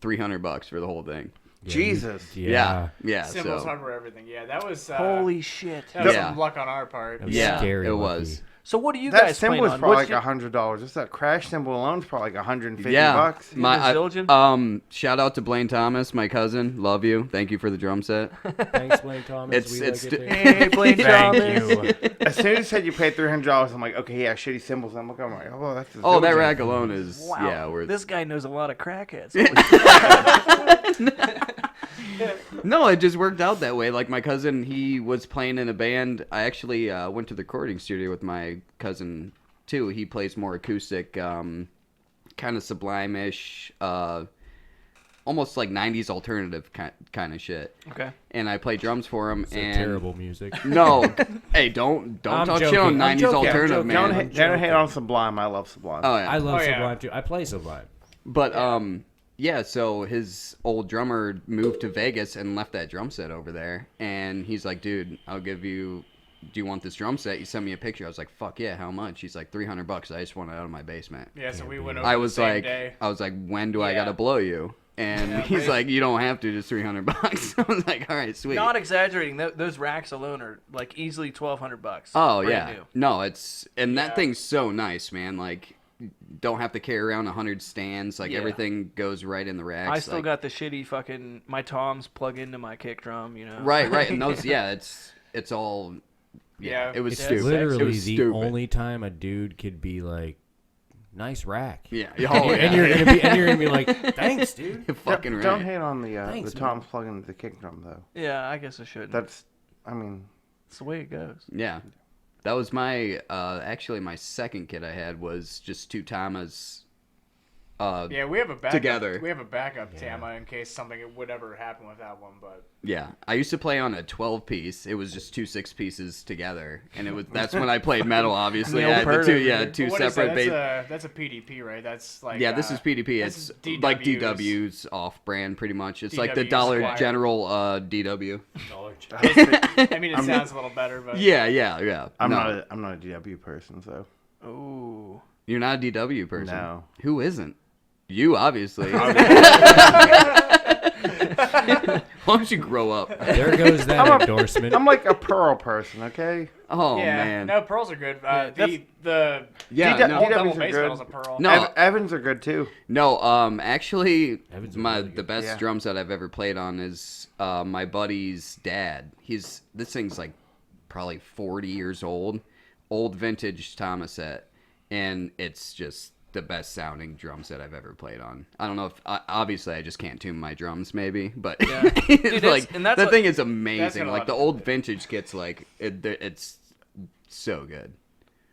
S3: $300 for the whole thing.
S2: Jesus.
S5: Yeah.
S3: Yeah.
S4: Cymbals,
S3: So
S4: hardware, everything. Yeah, that was
S1: Holy shit.
S4: that was
S3: Yeah.
S4: some luck on our part.
S5: That was
S3: yeah,
S5: scary
S3: it
S5: lucky.
S3: was.
S1: So what do you
S2: That
S1: guys
S2: cymbal
S1: plan
S2: was
S1: on?
S2: probably
S1: What's
S2: like $100. Just that crash cymbal alone is probably like $150.
S3: Yeah.
S1: You
S3: My
S1: Zildjian?
S3: shout out to Blaine Thomas, my cousin. Love you. Thank you for the drum set.
S5: Thanks, Blaine Thomas.
S3: It's-
S5: we
S3: it's
S5: like it
S3: sti-
S5: too.
S1: Hey, Blaine
S2: Thank
S1: Thomas.
S2: you. As soon as you said you paid $300, I'm like, okay, yeah, shitty cymbals. I'm like, oh, that's. a
S3: Oh, that
S2: Zildjian.
S3: rack alone is
S1: Wow.
S3: yeah worth.
S1: This guy knows a lot of crackheads.
S3: No, it just worked out that way. Like my cousin, he was playing in a band. I actually went to the recording studio with my cousin too. He plays more acoustic, kind of sublime-ish, almost like '90s alternative kind of shit.
S1: Okay.
S3: And I play drums for him.
S5: So
S3: and
S5: terrible music.
S3: No, hey, don't
S5: I'm
S3: talk shit on
S5: joking. I'm
S3: '90s
S5: joking. I'm
S3: alternative,
S5: joking.
S3: man.
S2: Don't hate on Sublime. I love Sublime.
S3: Oh yeah.
S5: I love
S4: Oh, yeah.
S5: Sublime too. I play Sublime.
S3: But yeah, so his old drummer moved to Vegas and left that drum set over there. And he's like, dude, I'll give you. Do you want this drum set? You sent me a picture. I was like, fuck yeah, how much? He's like, $300. I just want it out of my basement.
S4: Yeah, so we went over
S3: I
S4: the
S3: was
S4: same
S3: like,
S4: day.
S3: when do I
S4: Yeah.
S3: gotta blow you? And
S4: Yeah,
S3: he's
S4: right.
S3: like, you don't have to, just $300. I was like, all right, sweet.
S1: Not exaggerating. Those racks alone are like easily $1,200.
S3: Oh
S1: Brand
S3: yeah,
S1: new.
S3: no, it's and that
S4: Yeah.
S3: thing's so nice, man. Like, don't have to carry around 100 stands. Like
S1: Yeah.
S3: everything goes right in the racks.
S1: I still
S3: like,
S1: got the shitty fucking my toms plug into my kick drum. You know.
S3: right, and those, yeah, it's all. Yeah,
S4: Yeah,
S3: it was
S5: It's
S3: stupid.
S5: literally
S3: it was
S5: the
S3: stupid.
S5: only time a dude could be like, "Nice rack."
S3: Yeah.
S5: And,
S3: Oh,
S5: you're,
S3: yeah.
S5: and you're gonna be like, "Thanks, dude."
S3: You're fucking right.
S2: Don't hate on the
S5: Thanks,
S2: the
S5: man.
S2: toms plug into the kick drum though.
S1: Yeah, I guess I should.
S2: That's, I mean,
S1: That's the way it goes.
S3: Yeah, that was my actually my second kit I had was just two Tamas.
S4: Yeah, we have a backup.
S3: Together.
S4: We have a backup Tama in case something would ever happen with that one. But
S3: Yeah, I used to play on a 12-piece. It was just two 6-pieces together, and that's when I played metal. Obviously,
S1: Neil
S3: I had the
S1: Peart
S3: two,
S1: over
S3: yeah,
S1: here.
S3: two
S4: what is
S3: separate.
S4: that? That's a PDP, right? That's like
S3: Yeah, this is PDP.
S4: that's
S3: It's like
S4: DWs.
S3: DW's off-brand, pretty much. It's like the
S4: DW's
S3: Dollar
S4: Squire.
S3: General DW.
S4: I mean, it sounds a little better, but
S3: Yeah.
S2: I'm
S3: No,
S2: not a DW person, so
S1: Ooh.
S3: you're not a DW person.
S2: No.
S3: Who isn't? You, obviously. Why don't you grow up?
S5: There goes that endorsement.
S2: I'm like a Pearl person. Okay.
S3: Oh,
S4: yeah.
S3: man.
S4: No, pearls are good. The
S3: Yeah,
S2: DW
S3: no.
S4: old double
S2: DWs are
S4: bass
S2: good.
S4: pedal's a pearl.
S3: No,
S2: Evans are good too.
S3: No, actually,
S5: Evans are
S3: my
S5: really
S3: the
S5: good.
S3: best
S2: Yeah.
S3: drum set I've ever played on is my buddy's dad. This thing's like probably 40 years old vintage Thomas set, and it's just the best sounding drum set I've ever played on. I don't know if obviously I just can't tune my drums, maybe, but
S1: Yeah. Dude,
S3: like
S1: and that's
S3: the
S1: what-
S3: thing is
S4: got
S3: amazing.
S4: a
S3: Like
S4: lot
S3: the
S4: to
S3: old vintage kits, like it's so good.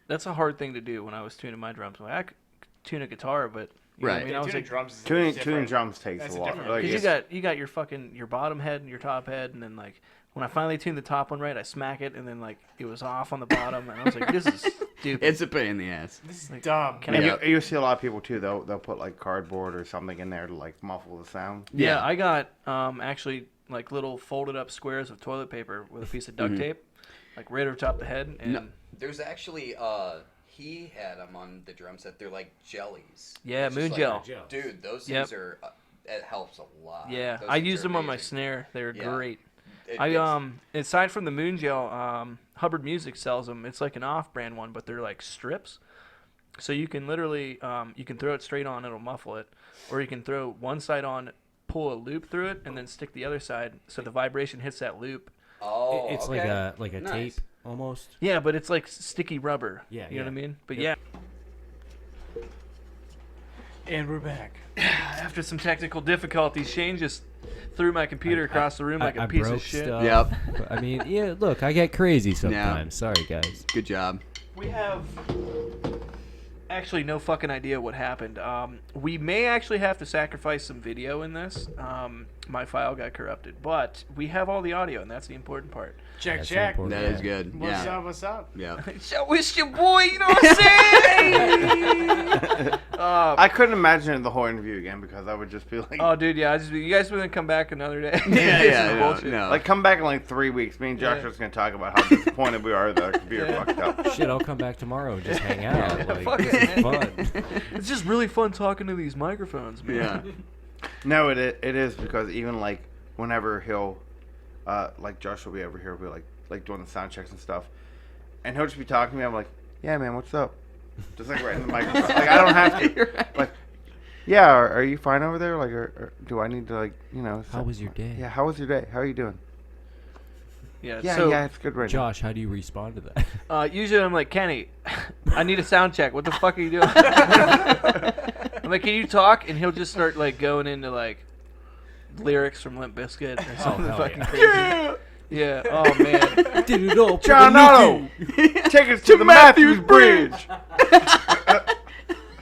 S1: That's a hard thing to do when I was tuning my drums. Like, I could tune a guitar, but you know what I
S3: Right.
S1: mean, I was
S4: tuning
S1: like,
S4: drums is
S2: Tuning
S4: different.
S2: drums takes
S4: That's
S2: a
S4: a
S2: lot.
S4: different-
S2: Like,
S1: because
S2: it's-
S1: you got your bottom head and your top head, and then like when I finally tuned the top one right, I smack it, and then like it was off on the bottom, and I was like, this is stupid.
S3: It's a pain in the ass.
S4: This is
S1: Like,
S4: dumb.
S1: can
S2: and
S3: Yeah.
S2: you see a lot of people too. They'll put like cardboard or something in there to like muffle the sound.
S1: Yeah,
S3: Yeah.
S1: I got actually like little folded up squares of toilet paper with a piece of duct tape, like right over top the head. And
S3: No, there's actually he had them on the drum set. They're like jellies.
S1: yeah,
S3: It's
S1: moon
S3: just
S1: gel.
S3: like, dude, those
S1: Yep.
S3: things are. It helps a lot.
S1: Yeah,
S3: Those
S1: I
S3: things
S1: used
S3: are
S1: them on my
S3: amazing.
S1: snare. They were
S3: Yeah.
S1: great.
S3: It's-
S1: Aside from the moon gel, Hubbard Music sells them. It's like an off-brand one, but they're like strips. So you can literally you can throw it straight on, it'll muffle it, or you can throw one side on, pull a loop through it, and then stick the other side so the vibration hits that loop.
S3: Oh,
S5: It's
S3: okay.
S5: like a
S3: Nice.
S5: tape almost.
S1: Yeah, but it's like sticky rubber.
S5: Yeah,
S1: you know
S5: yeah.
S1: what I mean. But
S5: Yep.
S4: And we're back.
S1: yeah, after some technical difficulties, Shane just threw my computer across the room like a
S5: I
S1: piece
S5: broke
S1: of shit.
S5: stuff.
S3: Yep.
S5: I mean, yeah. Look, I get crazy sometimes. Sorry, guys.
S3: Good job.
S1: We have actually no fucking idea what happened. We may actually have to sacrifice some video in this. My file got corrupted, but we have all the audio, and that's the important part.
S4: Check,
S5: That's
S4: check.
S5: important.
S3: That is good.
S4: What's
S3: Yeah.
S4: up? What's up?
S3: Yeah.
S1: So it's your boy, you know what I'm saying?
S2: I couldn't imagine the whole interview again because I would just be like,
S1: Oh, dude, yeah. You guys want to come back another day?
S3: Yeah,
S1: This is
S3: yeah,
S1: bullshit.
S3: no.
S2: like come back in like 3 weeks. Me and Josh
S1: Yeah.
S2: are just gonna talk about how disappointed we are that our computer
S1: Yeah.
S2: fucked up.
S5: Shit, I'll come back tomorrow and just hang out.
S1: Yeah,
S5: Like,
S1: fuck it,
S5: it's
S1: man.
S5: fun.
S1: It's just really fun talking to these microphones, man.
S3: Yeah.
S2: No, it is because even like whenever he'll, like Josh will be over here, we'll be like doing the sound checks and stuff, and he'll just be talking to me. I'm like, yeah, man, what's up? Just like right in the microphone. Like I don't have to.
S3: You're right.
S2: Like, yeah, are you fine over there? Like, or do I need to like, you know?
S5: How was your day?
S2: Yeah, how was your day? How are you doing?
S1: Yeah.
S2: Yeah,
S1: so,
S2: yeah, it's good right
S5: Josh, how do you respond to that?
S1: Usually I'm like, Kenny, I need a sound check. What the fuck are you doing? I'm like, can you talk? And he'll just start like going into like lyrics from Limp Bizkit or something
S5: hell
S1: fucking
S5: yeah.
S1: crazy. Yeah. Oh man.
S5: Did it all.
S2: John Otto, take us to the Matthews Bridge.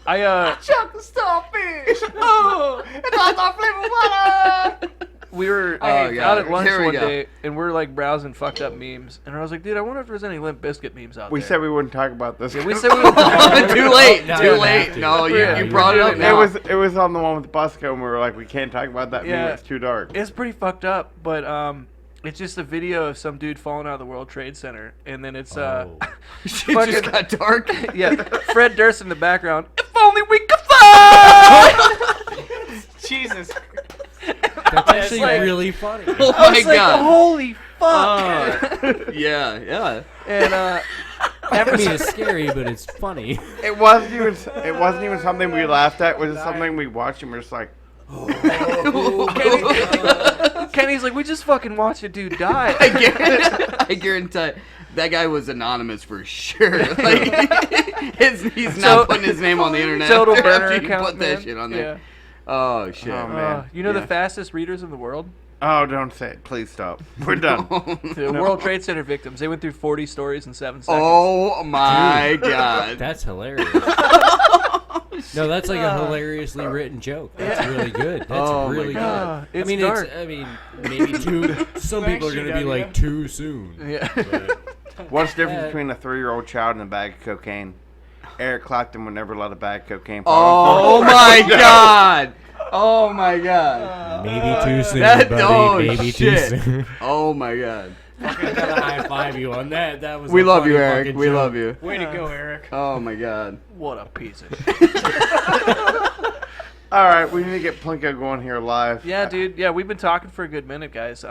S1: I
S3: Chuck the starfish. Oh, it's all our flavor water.
S1: we were
S3: Oh,
S1: out
S3: God.
S1: at lunch
S3: Here we
S1: one
S3: go.
S1: day and we're like browsing fucked up memes, and I was like, dude, I wonder if there's any Limp Bizkit memes out
S2: We
S1: there.
S2: said we wouldn't talk about this.
S1: Yeah, we said we would.
S3: Too late.
S5: No,
S3: Too
S5: you
S3: late.
S5: have to.
S3: No,
S1: Yeah,
S3: you
S1: you
S3: brought it up
S1: did.
S3: now.
S2: It was on the one with Busco, and we were like, we can't talk about that.
S1: Yeah.
S2: Meme. It's too dark.
S1: It's pretty fucked up, but it's just a video of some dude falling out of the World Trade Center, and then it's
S5: Oh.
S3: Shit just got dark.
S1: yeah, Fred Durst in the background. If only we could fly.
S4: Jesus.
S5: That's actually
S1: like-
S5: really funny.
S3: Oh
S1: I
S3: my
S1: was like,
S3: god.
S1: holy fuck!
S3: Yeah, yeah.
S1: And
S5: I mean, it's scary, but it's funny.
S2: It wasn't even something we laughed at. It was just something we watched, and we're just like,
S1: Kenny's like, we just fucking watched a dude die.
S3: I guarantee that guy was anonymous for sure. Like, he's not putting his name on the internet.
S1: Total
S3: after
S1: burner
S3: you
S1: account,
S3: put that
S1: man.
S3: shit on there.
S1: Yeah.
S3: Oh shit.
S2: Oh, man.
S1: You know
S3: Yeah.
S1: the fastest readers in the world?
S2: oh, don't say it. Please stop. We're done.
S1: The World Trade Center victims. They went through 40 stories in 7 seconds.
S3: Oh my god.
S5: That's hilarious. No, that's like a hilariously written joke. That's really good. That's
S3: Oh my
S5: really
S1: God.
S5: good.
S1: It's
S5: I mean,
S1: dark.
S5: I mean, maybe too. Some people are gonna be like too soon.
S1: Yeah.
S5: But
S2: What's the difference
S5: Yeah.
S2: between a 3-year-old child and a bag of cocaine? Eric Clapton would never let a bag of cocaine
S3: Oh my god. Oh my god.
S5: maybe too soon,
S3: That-
S5: buddy.
S3: oh,
S5: maybe
S3: shit.
S5: too soon.
S3: Oh my god.
S5: I gotta high five you on that. That was.
S3: We
S5: a
S3: love you,
S5: funny
S3: Eric.
S5: fucking
S3: We
S5: joke.
S3: love you.
S4: Way to go, Eric.
S3: Oh my god.
S1: What a piece of shit.
S2: All right, we need to get Plinko going here live.
S1: Yeah, dude. Yeah, we've been talking for a good minute, guys.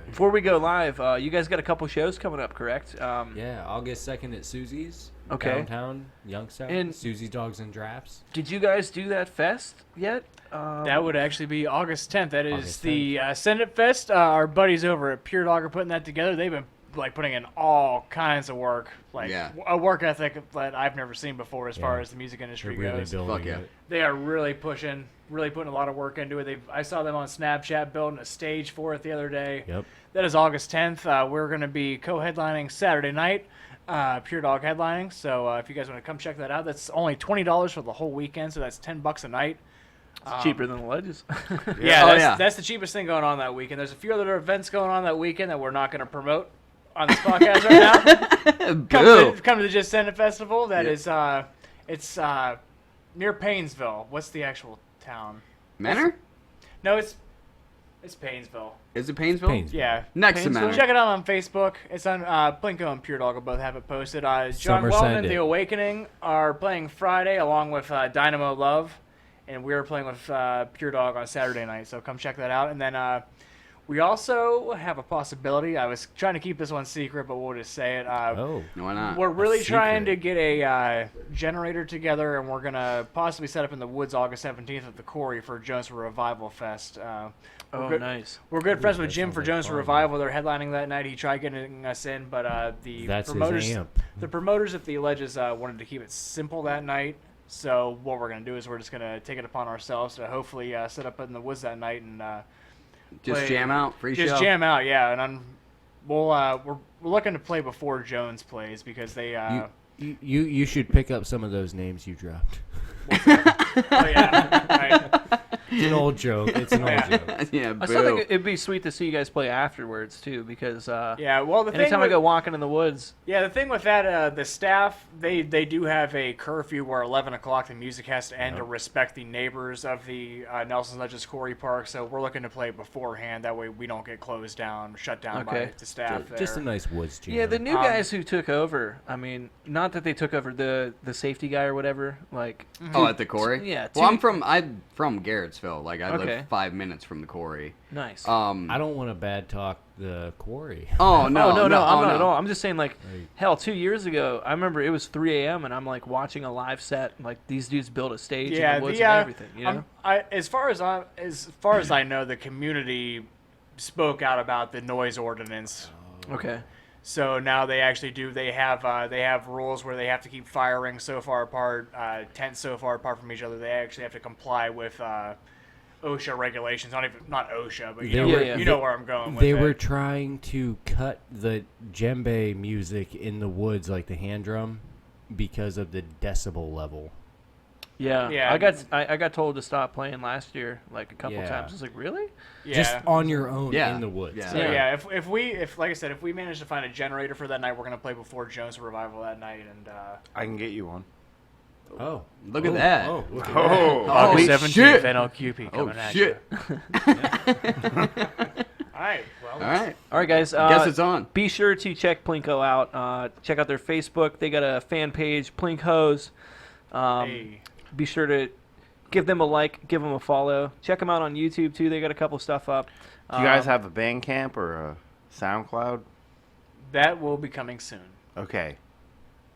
S1: Before we go live, you guys got a couple shows coming up, correct?
S5: Yeah, August 2nd at Susie's.
S1: Okay.
S5: Downtown, Youngstown.
S1: And-
S5: Susie's Dogs and Drafts.
S1: Did you guys do that fest yet?
S4: That would actually be August 10th. That is
S5: August
S4: the Senate Fest. Our buddies over at Pure Dog are putting that together. They've been like putting in all kinds of work, like
S3: Yeah.
S4: a work ethic that I've never seen before as far as the music
S5: They're
S4: industry
S5: really
S4: goes.
S5: building
S3: Fuck yeah.
S5: it.
S4: They are really pushing, really putting a lot of work into it. I saw them on Snapchat building a stage for it the other day.
S5: Yep.
S4: That is August 10th. We're going to be co-headlining Saturday night, Pure Dog headlining. So if you guys want to come check that out, that's only $20 for the whole weekend. So that's $10 a night.
S1: It's cheaper than the Ledges.
S4: Yeah, that's the cheapest thing going on that weekend. There's a few other events going on that weekend that we're not going to promote on this podcast right now. Come to the Just Send It Festival. That is, it's near Paynesville. What's the actual town?
S3: Manor?
S4: No, it's Paynesville.
S3: Is it Paynesville?
S5: Paynesville.
S4: Yeah.
S3: Next to
S1: Paynesville?
S3: Manor.
S4: Check it out on Facebook. It's on Plinko and Pure Dog will both have it posted. John
S5: Summer
S4: Wellman,
S5: Sunday.
S4: The Awakening are playing Friday along with Dynamo Love, and we're playing with Pure Dog on Saturday night. So come check that out. And then we also have a possibility. I was trying to keep this one secret, but we'll just say it.
S5: Oh.
S3: Why not?
S4: We're really trying to
S5: secret.
S4: get a generator together, and we're going to possibly set up in the woods August 17th at the Quarry for Jones Revival Fest.
S1: Oh,
S4: good-
S1: nice.
S4: We're good friends with
S5: that
S4: Jim
S5: sounds
S4: for
S5: like
S4: Jones
S5: fun.
S4: Revival. They're headlining that night. He tried getting us in, but the
S5: That's
S4: promoters,
S5: his amp.
S4: the promoters of the Alleges wanted to keep it simple that night. So what we're going to do is we're just going to take it upon ourselves to hopefully set up in the woods that night and
S3: Just
S4: play-
S3: jam out, free
S4: just
S3: show.
S4: jam out, yeah. And we're looking to play before Jones plays because they.
S5: You should pick up some of those names you dropped.
S4: Oh yeah, right.
S5: It's an old joke. It's an old
S4: Yeah.
S5: joke.
S3: Yeah,
S1: I still think
S3: boo.
S1: it'd be sweet to see you guys play afterwards too, because
S4: Yeah, well, the thing
S1: anytime I
S4: with-
S1: go walking in the woods,
S4: Yeah, the thing with that, the staff, they do have a curfew where 11 o'clock the music has to end to respect the neighbors of the Nelson Ledges Quarry Park. So we're looking to play beforehand. That way we don't get closed down, shut down by
S1: Okay.
S4: the staff.
S5: Just a
S4: there.
S5: nice woods jam.
S1: yeah, the new guys who took over. I mean, not that they took over the safety guy or whatever. Like,
S3: Oh, at the quarry?
S1: yeah,
S3: Well,
S1: two-
S3: I'm from Garrettsville. Like, I
S1: Okay.
S3: live 5 minutes from the quarry.
S1: nice.
S5: I don't want to bad talk the quarry.
S3: Oh, no.
S1: no, I'm not
S3: no.
S1: at all. I'm just saying, like,
S5: Right.
S1: hell, 2 years ago, I remember it was 3 a.m. and I'm like watching a live set. Like, these dudes built a stage in the woods and everything. You know?
S4: as far as I know, the community spoke out about the noise ordinance.
S1: Okay.
S4: So now they actually do. They have rules where they have to keep firing so far apart, tents so far apart from each other. They actually have to comply with OSHA regulations. Not OSHA, but
S5: They were-
S4: you know where I'm going with
S5: They
S4: it.
S5: were trying to cut the djembe music in the woods, like the hand drum, because of the decibel level.
S1: Yeah.
S4: Yeah.
S1: I got told to stop playing last year, like a couple
S5: Yeah.
S1: times. I was like, really?
S4: yeah.
S5: Just on your own
S3: Yeah.
S5: in the woods.
S3: Yeah.
S4: So
S1: Yeah.
S4: yeah, if like I said, if we manage to find a generator for that night, we're gonna play before Jones Revival that night, and
S2: I can get you one.
S5: Oh,
S3: Look at that.
S5: Oh, look at that.
S2: Oh,
S3: August 17th,
S4: NLQP
S3: Oh, shit.
S4: All right, well,
S3: All right.
S1: All right, guys.
S3: Guess it's on.
S1: Be sure to check Plinko out. Check out their Facebook. They got a fan page, Plinkos.
S4: hey.
S1: Be sure to give them a like, give them a follow. Check them out on YouTube too. They got a couple stuff up.
S2: Do you guys have a Bandcamp or a SoundCloud?
S4: That will be coming soon.
S2: Okay.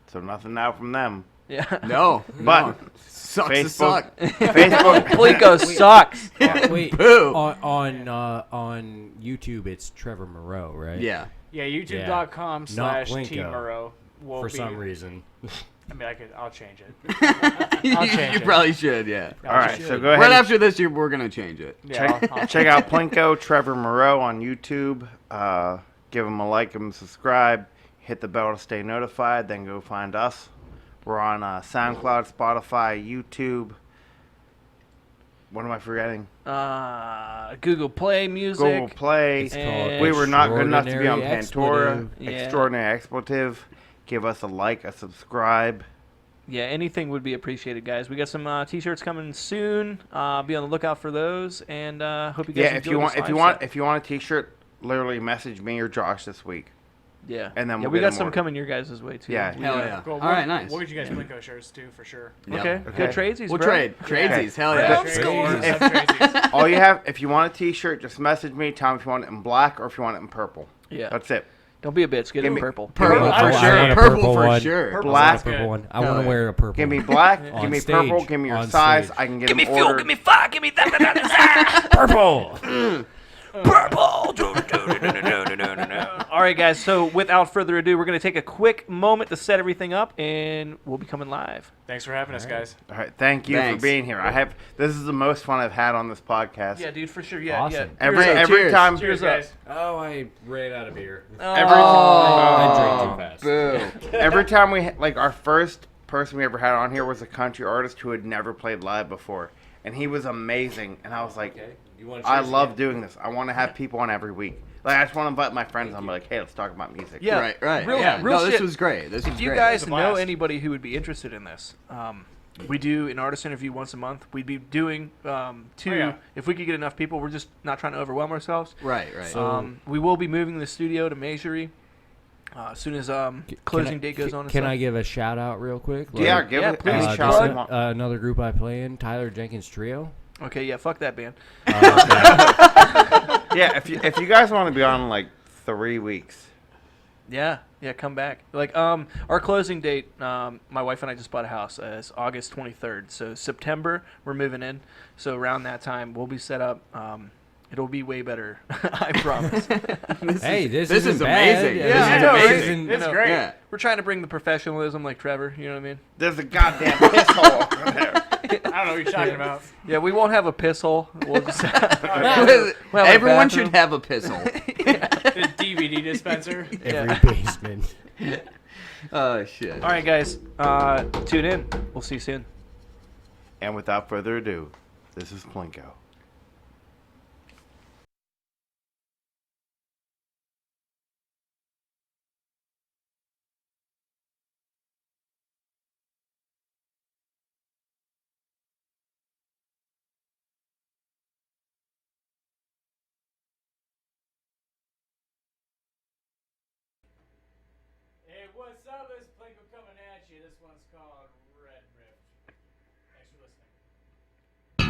S2: So nothing now from them.
S1: Yeah.
S3: No.
S2: But
S3: no. Sucks to
S2: Facebook,
S3: suck.
S2: Facebook,
S1: Plinko sucks.
S5: Wait,
S3: Boo.
S5: on YouTube, it's Trevor Moreau, right?
S3: Yeah.
S4: Yeah, YouTube.com/Team
S5: Plinko.
S4: Moreau will
S5: For
S4: be.
S5: some reason.
S4: I mean, I'll change it.
S3: you
S4: change it.
S3: probably should, yeah.
S2: All right, so go
S3: Right
S2: ahead.
S3: after this, we're going to change it.
S4: Yeah, I'll
S2: Check out Plinko, Trevor Moreau on YouTube. Give him a like, give him a subscribe. Hit the bell to stay notified. Then go find us. We're on SoundCloud, Spotify, YouTube. What am I forgetting?
S1: Google Play Music.
S2: Google Play.
S5: It's called
S1: And-
S2: We were not good enough to be on
S5: Extraordinary
S2: Pandora.
S5: Expletive.
S1: Yeah.
S2: Extraordinary Expletive. Give us a like, a subscribe.
S1: Yeah, anything would be appreciated, guys. We got some T-shirts coming soon. Be on the lookout for those, and hope you guys.
S2: Yeah, if you
S1: enjoyed
S2: want,
S1: this
S2: if you
S1: live
S2: want,
S1: set.
S2: if you want a T-shirt, literally message me or Josh this week.
S1: Yeah,
S2: and then
S1: yeah,
S2: we'll
S1: we
S2: get
S1: got
S2: them
S1: some
S2: ordered.
S1: coming your guys' way too.
S2: Yeah.
S1: We-
S3: Hell yeah.
S4: Cool.
S3: All right, nice.
S4: We'll get you guys Plinko shirts too, for sure.
S1: Okay,
S3: Yep.
S1: good
S2: Okay.
S1: tradesies,
S3: We'll
S1: bro.
S3: trade. Tradesies. Hell
S1: Yeah.
S3: yeah.
S4: Tradesies. Tradesies.
S2: All you have, if you want a T-shirt, just message me. Tell me if you want it in black or if you want it in purple.
S1: Yeah,
S2: That's it.
S1: don't be a bitch. Get it
S2: Give
S1: in
S2: me-
S1: purple.
S3: Purple
S2: I
S3: for
S2: want
S3: sure.
S5: a
S3: Purple
S5: purple
S3: for
S5: one.
S3: sure.
S4: Purple
S2: Black.
S4: sounds good.
S5: Purple one. I
S3: Hell
S5: want to
S3: yeah.
S5: wear a purple.
S2: Give me
S5: one.
S2: black.
S5: On
S2: Give me
S5: stage.
S2: purple. Give me your
S5: On
S2: size.
S5: stage.
S2: I can get
S1: Give me
S2: them
S1: fuel.
S2: ordered.
S1: Give me fire. Give me that.
S5: purple.
S1: Purple. All right, guys. So without further ado, we're going to take a quick moment to set everything up, and we'll be coming live.
S4: Thanks for having us, guys.
S2: All right, thank you
S3: Thanks.
S2: for being here. This is the most fun I've had on this podcast.
S1: Yeah, dude, for sure. Yeah,
S5: Awesome.
S1: yeah.
S2: Every
S3: Cheers.
S2: time.
S4: Cheers, guys.
S5: Oh, I ran out of beer.
S3: Oh,
S5: I drank too fast.
S3: boo.
S2: Every time our first person we ever had on here was a country artist who had never played live before, and he was amazing. And I was like,
S5: Okay. You want
S2: I love doing this. I want to have people on every week. Like, I just want to invite my friends. I'm like, hey, let's talk about music.
S1: Yeah.
S3: Right.
S1: Real-
S3: yeah.
S1: real
S3: no, this
S1: shit.
S3: was great. This was
S1: If you
S3: great.
S1: guys
S4: a
S1: know
S4: blast.
S1: anybody who would be interested in this, we do an artist interview once a month. We'd be doing two.
S4: yeah.
S1: If we could get enough people, we're just not trying to overwhelm ourselves.
S3: Right.
S5: So-
S1: We will be moving the studio to Majory as soon as closing date goes on. And
S5: Can
S1: stuff.
S5: I give a shout out real quick?
S2: Yeah,
S5: Like,
S2: give
S1: yeah,
S2: it
S1: please,
S2: any
S1: plug.
S2: shot
S5: there's
S2: you want.
S5: another group I play in, Tyler Jenkins Trio.
S1: Okay, yeah, fuck that band.
S2: Yeah, if you guys want to be on like 3 weeks.
S1: Yeah, come back. Like, our closing date, my wife and I just bought a house. It's August 23rd. So September, we're moving in. So around that time, we'll be set up. It'll be way better, I promise.
S5: Hey, this
S3: is
S5: isn't
S3: amazing.
S5: bad.
S1: Yeah, I
S5: This
S1: know,
S5: is
S1: right?
S5: amazing.
S4: It's
S1: know.
S4: great.
S3: Yeah.
S1: We're trying to bring the professionalism like Trevor, you know what I mean?
S2: There's a goddamn piss hole over there.
S4: I don't know what you're talking about.
S1: Yeah, we won't have a piss hole. We'll just
S3: Everyone
S1: bathroom.
S3: should have a pistol.
S4: The DVD dispenser.
S5: Every basement.
S3: Oh shit.
S1: All right, guys, tune in. We'll see you soon.
S2: And without further ado, this is Plinko.
S4: Hey, what's up? It's Plinko coming at you. This one's called Red Rift. Thanks for listening.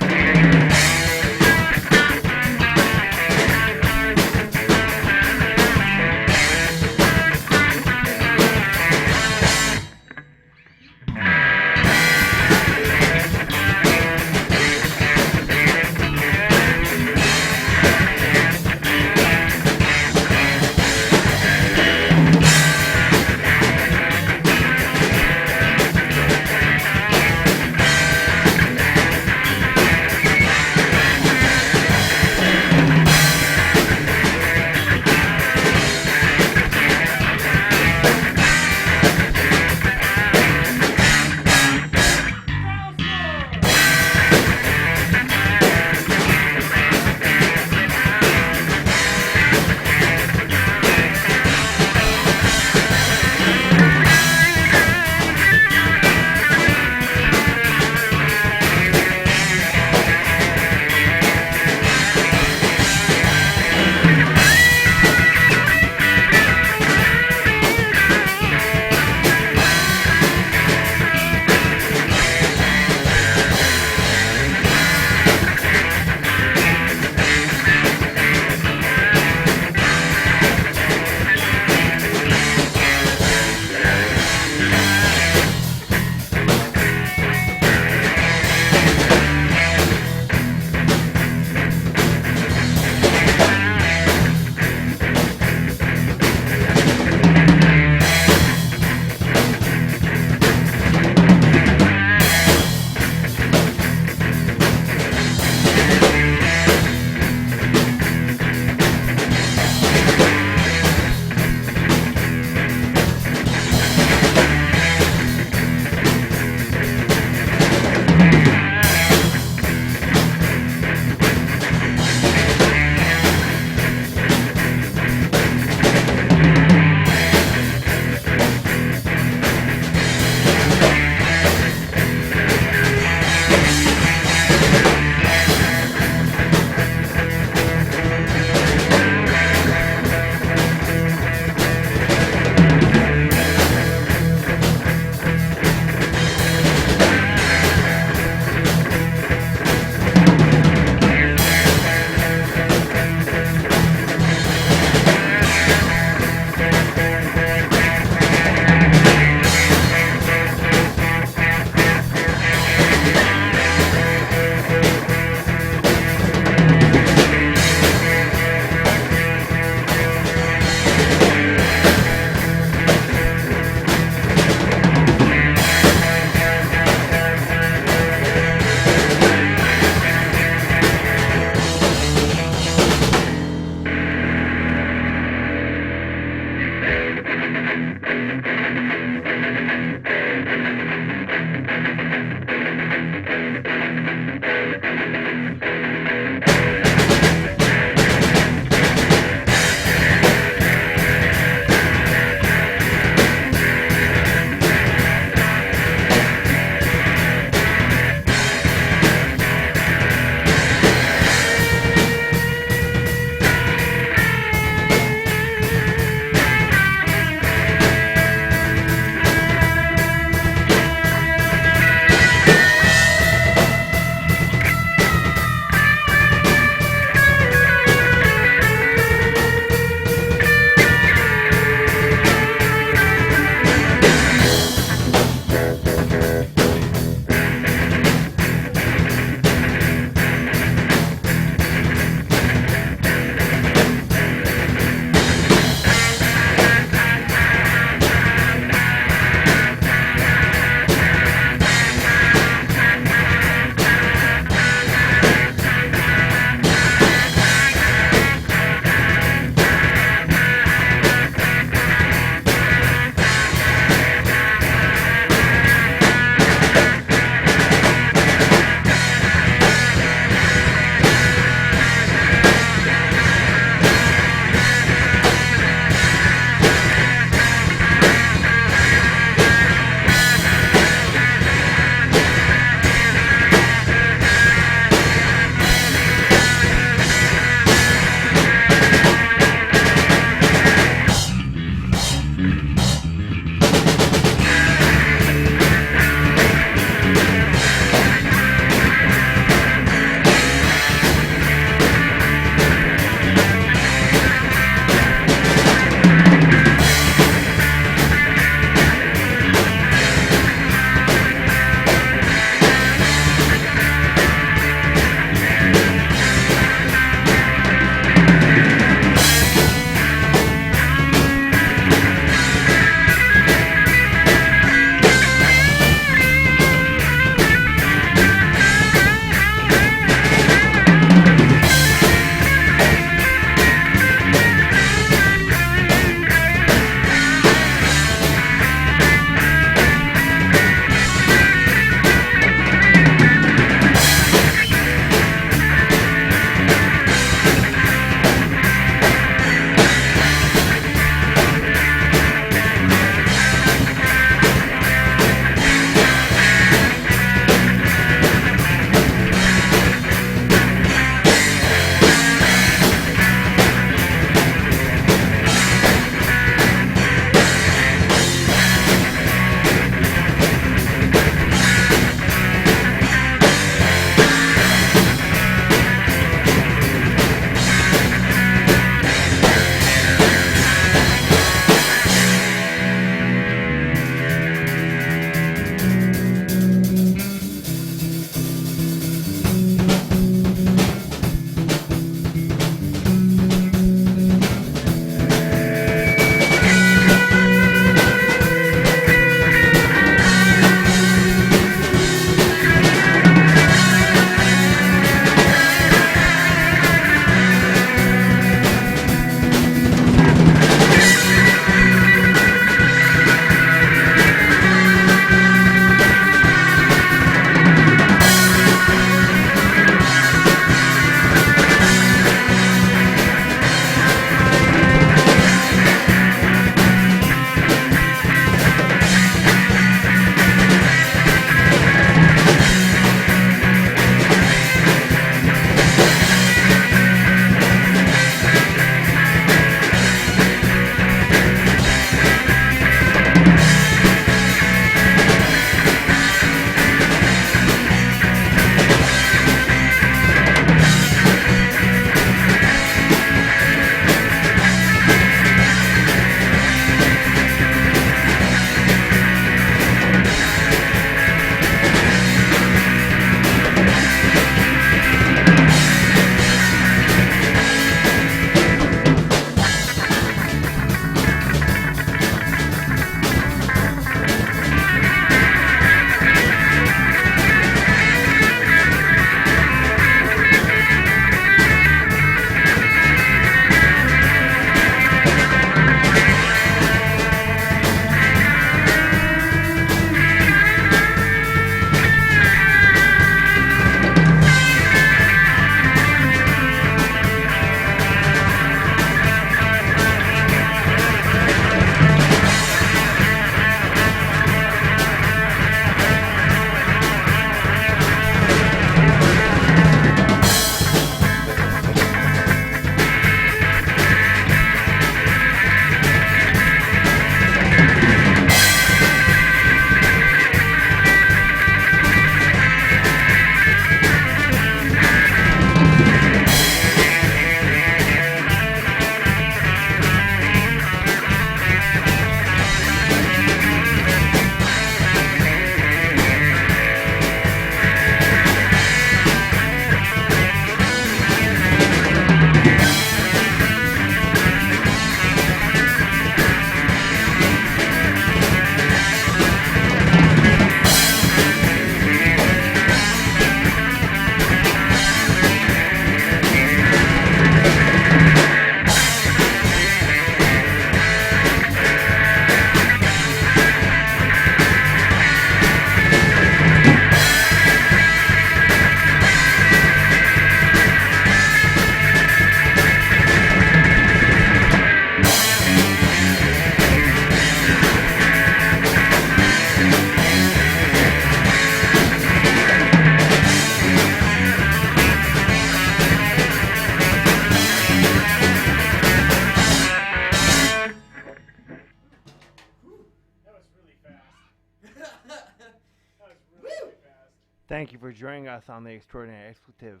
S2: Thank you for joining us on the Extraordinary Expletive.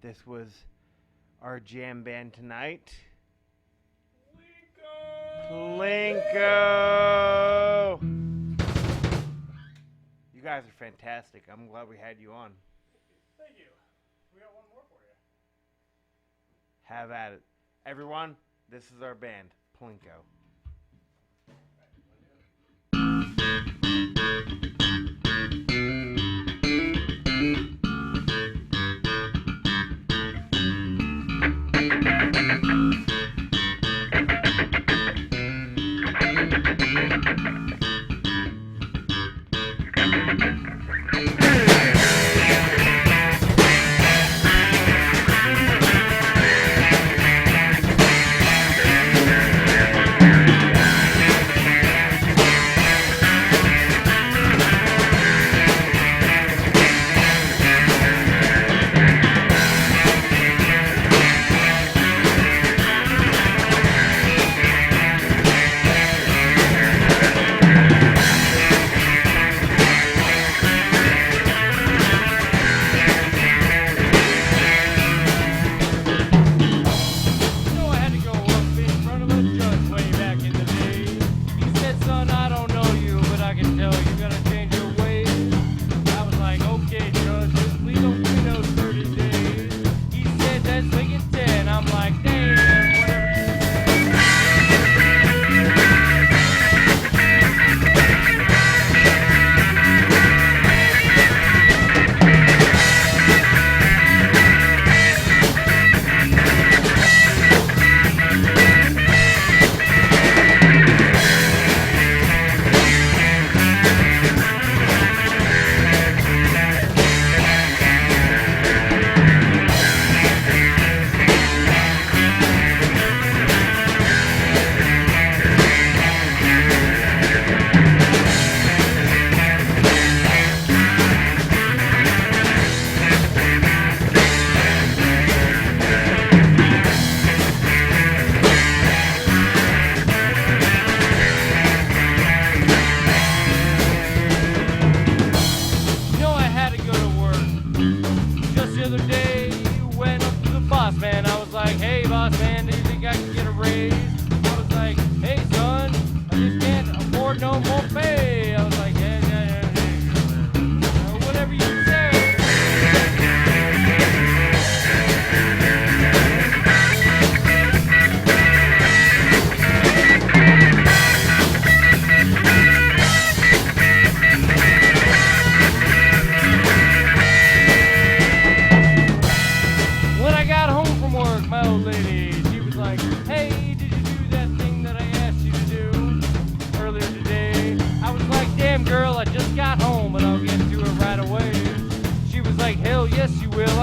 S2: This was our jam band tonight. Plinko! You guys are fantastic. I'm glad we had you on.
S4: Thank you. We got one more for you.
S2: Have at it. Everyone, this is our band, Plinko.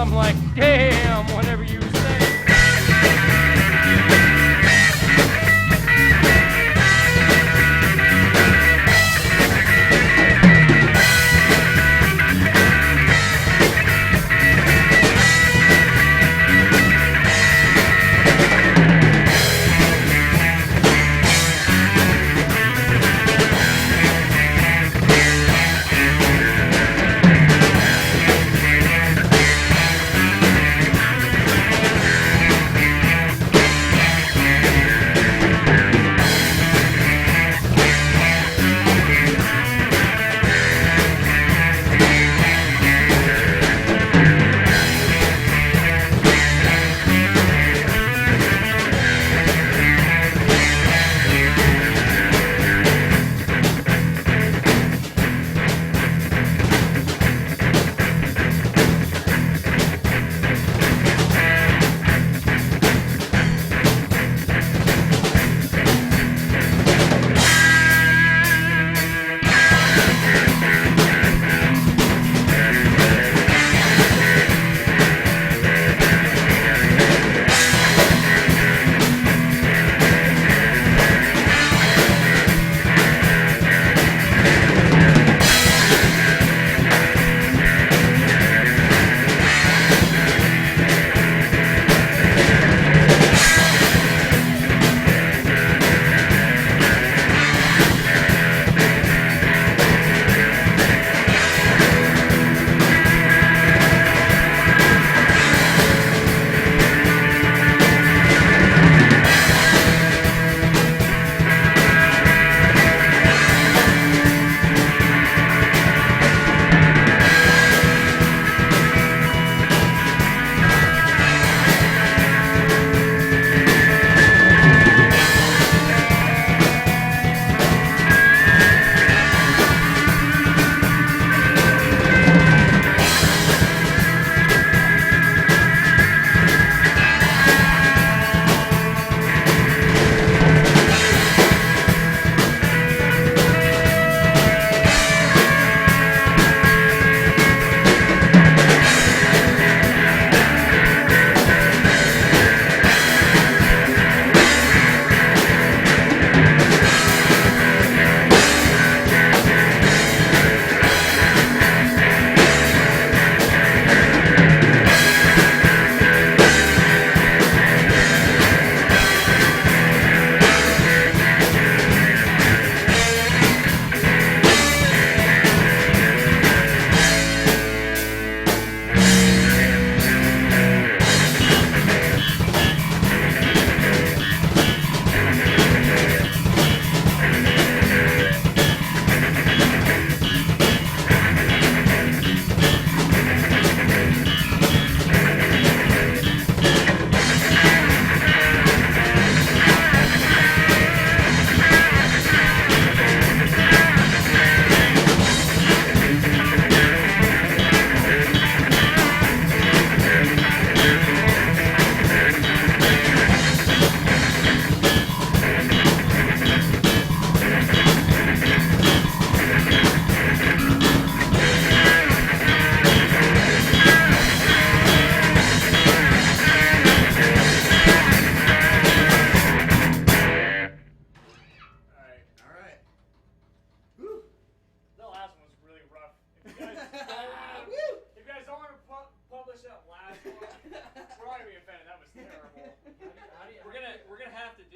S6: I'm like, damn, whatever you say.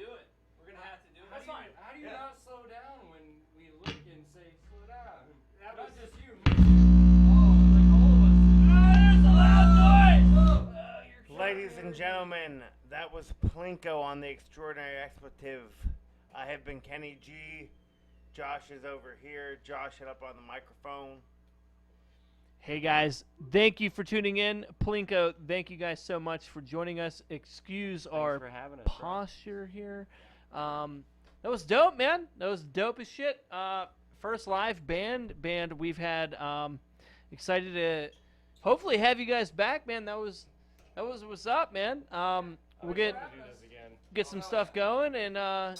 S1: do it. We're gonna have to do it.
S4: That's fine.
S5: How do you
S1: Yeah.
S5: not slow down when we look and say slow down?
S4: That
S5: Not
S4: was
S5: just you.
S7: Ladies and gentlemen, that was Plinko on the Extraordinary Expletive. I have been Kenny G. Josh is over here. Josh, hit up on the microphone.
S1: Hey guys, thank you for tuning in. Plinko, thank you guys so much for joining us. Excuse our
S5: for having us, bro.
S1: posture here. That was dope, man. That was dope as shit. First live band we've had. Excited to hopefully have you guys back, man. That was what's up, man. We'll
S5: do this again.
S1: get some stuff going, and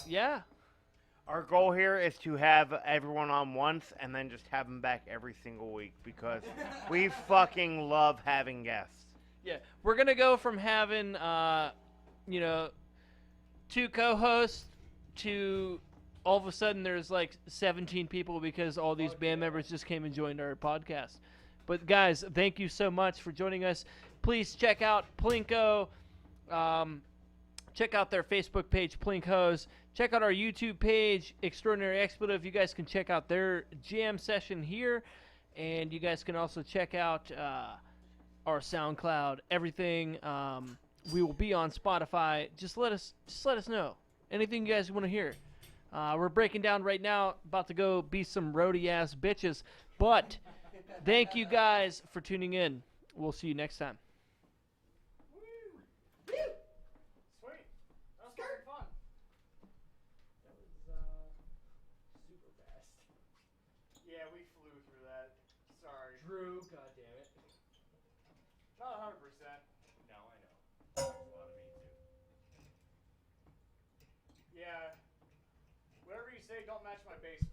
S1: yeah.
S7: Our goal here is to have everyone on once and then just have them back every single week because we fucking love having guests.
S1: Yeah, we're gonna go from having, 2 co-hosts to all of a sudden there's like 17 people because all these band members just came and joined our podcast. But guys, thank you so much for joining us. Please check out Plinko. Check out their Facebook page, Plinkos. Check out our YouTube page, Extraordinary Expletive. You guys can check out their jam session here. And you guys can also check out our SoundCloud, everything. We will be on Spotify. Just let us know. Anything you guys want to hear. We're breaking down right now, about to go be some roadie ass bitches. But thank you guys for tuning in. We'll see you next time.
S4: sweet. That was fucking fun. That was super fast. Yeah, we flew through that. Sorry.
S5: Drew, goddammit.
S4: Not 100%.
S5: No, I know. There's a lot of me too.
S4: Yeah. Whatever you say, don't match my bass.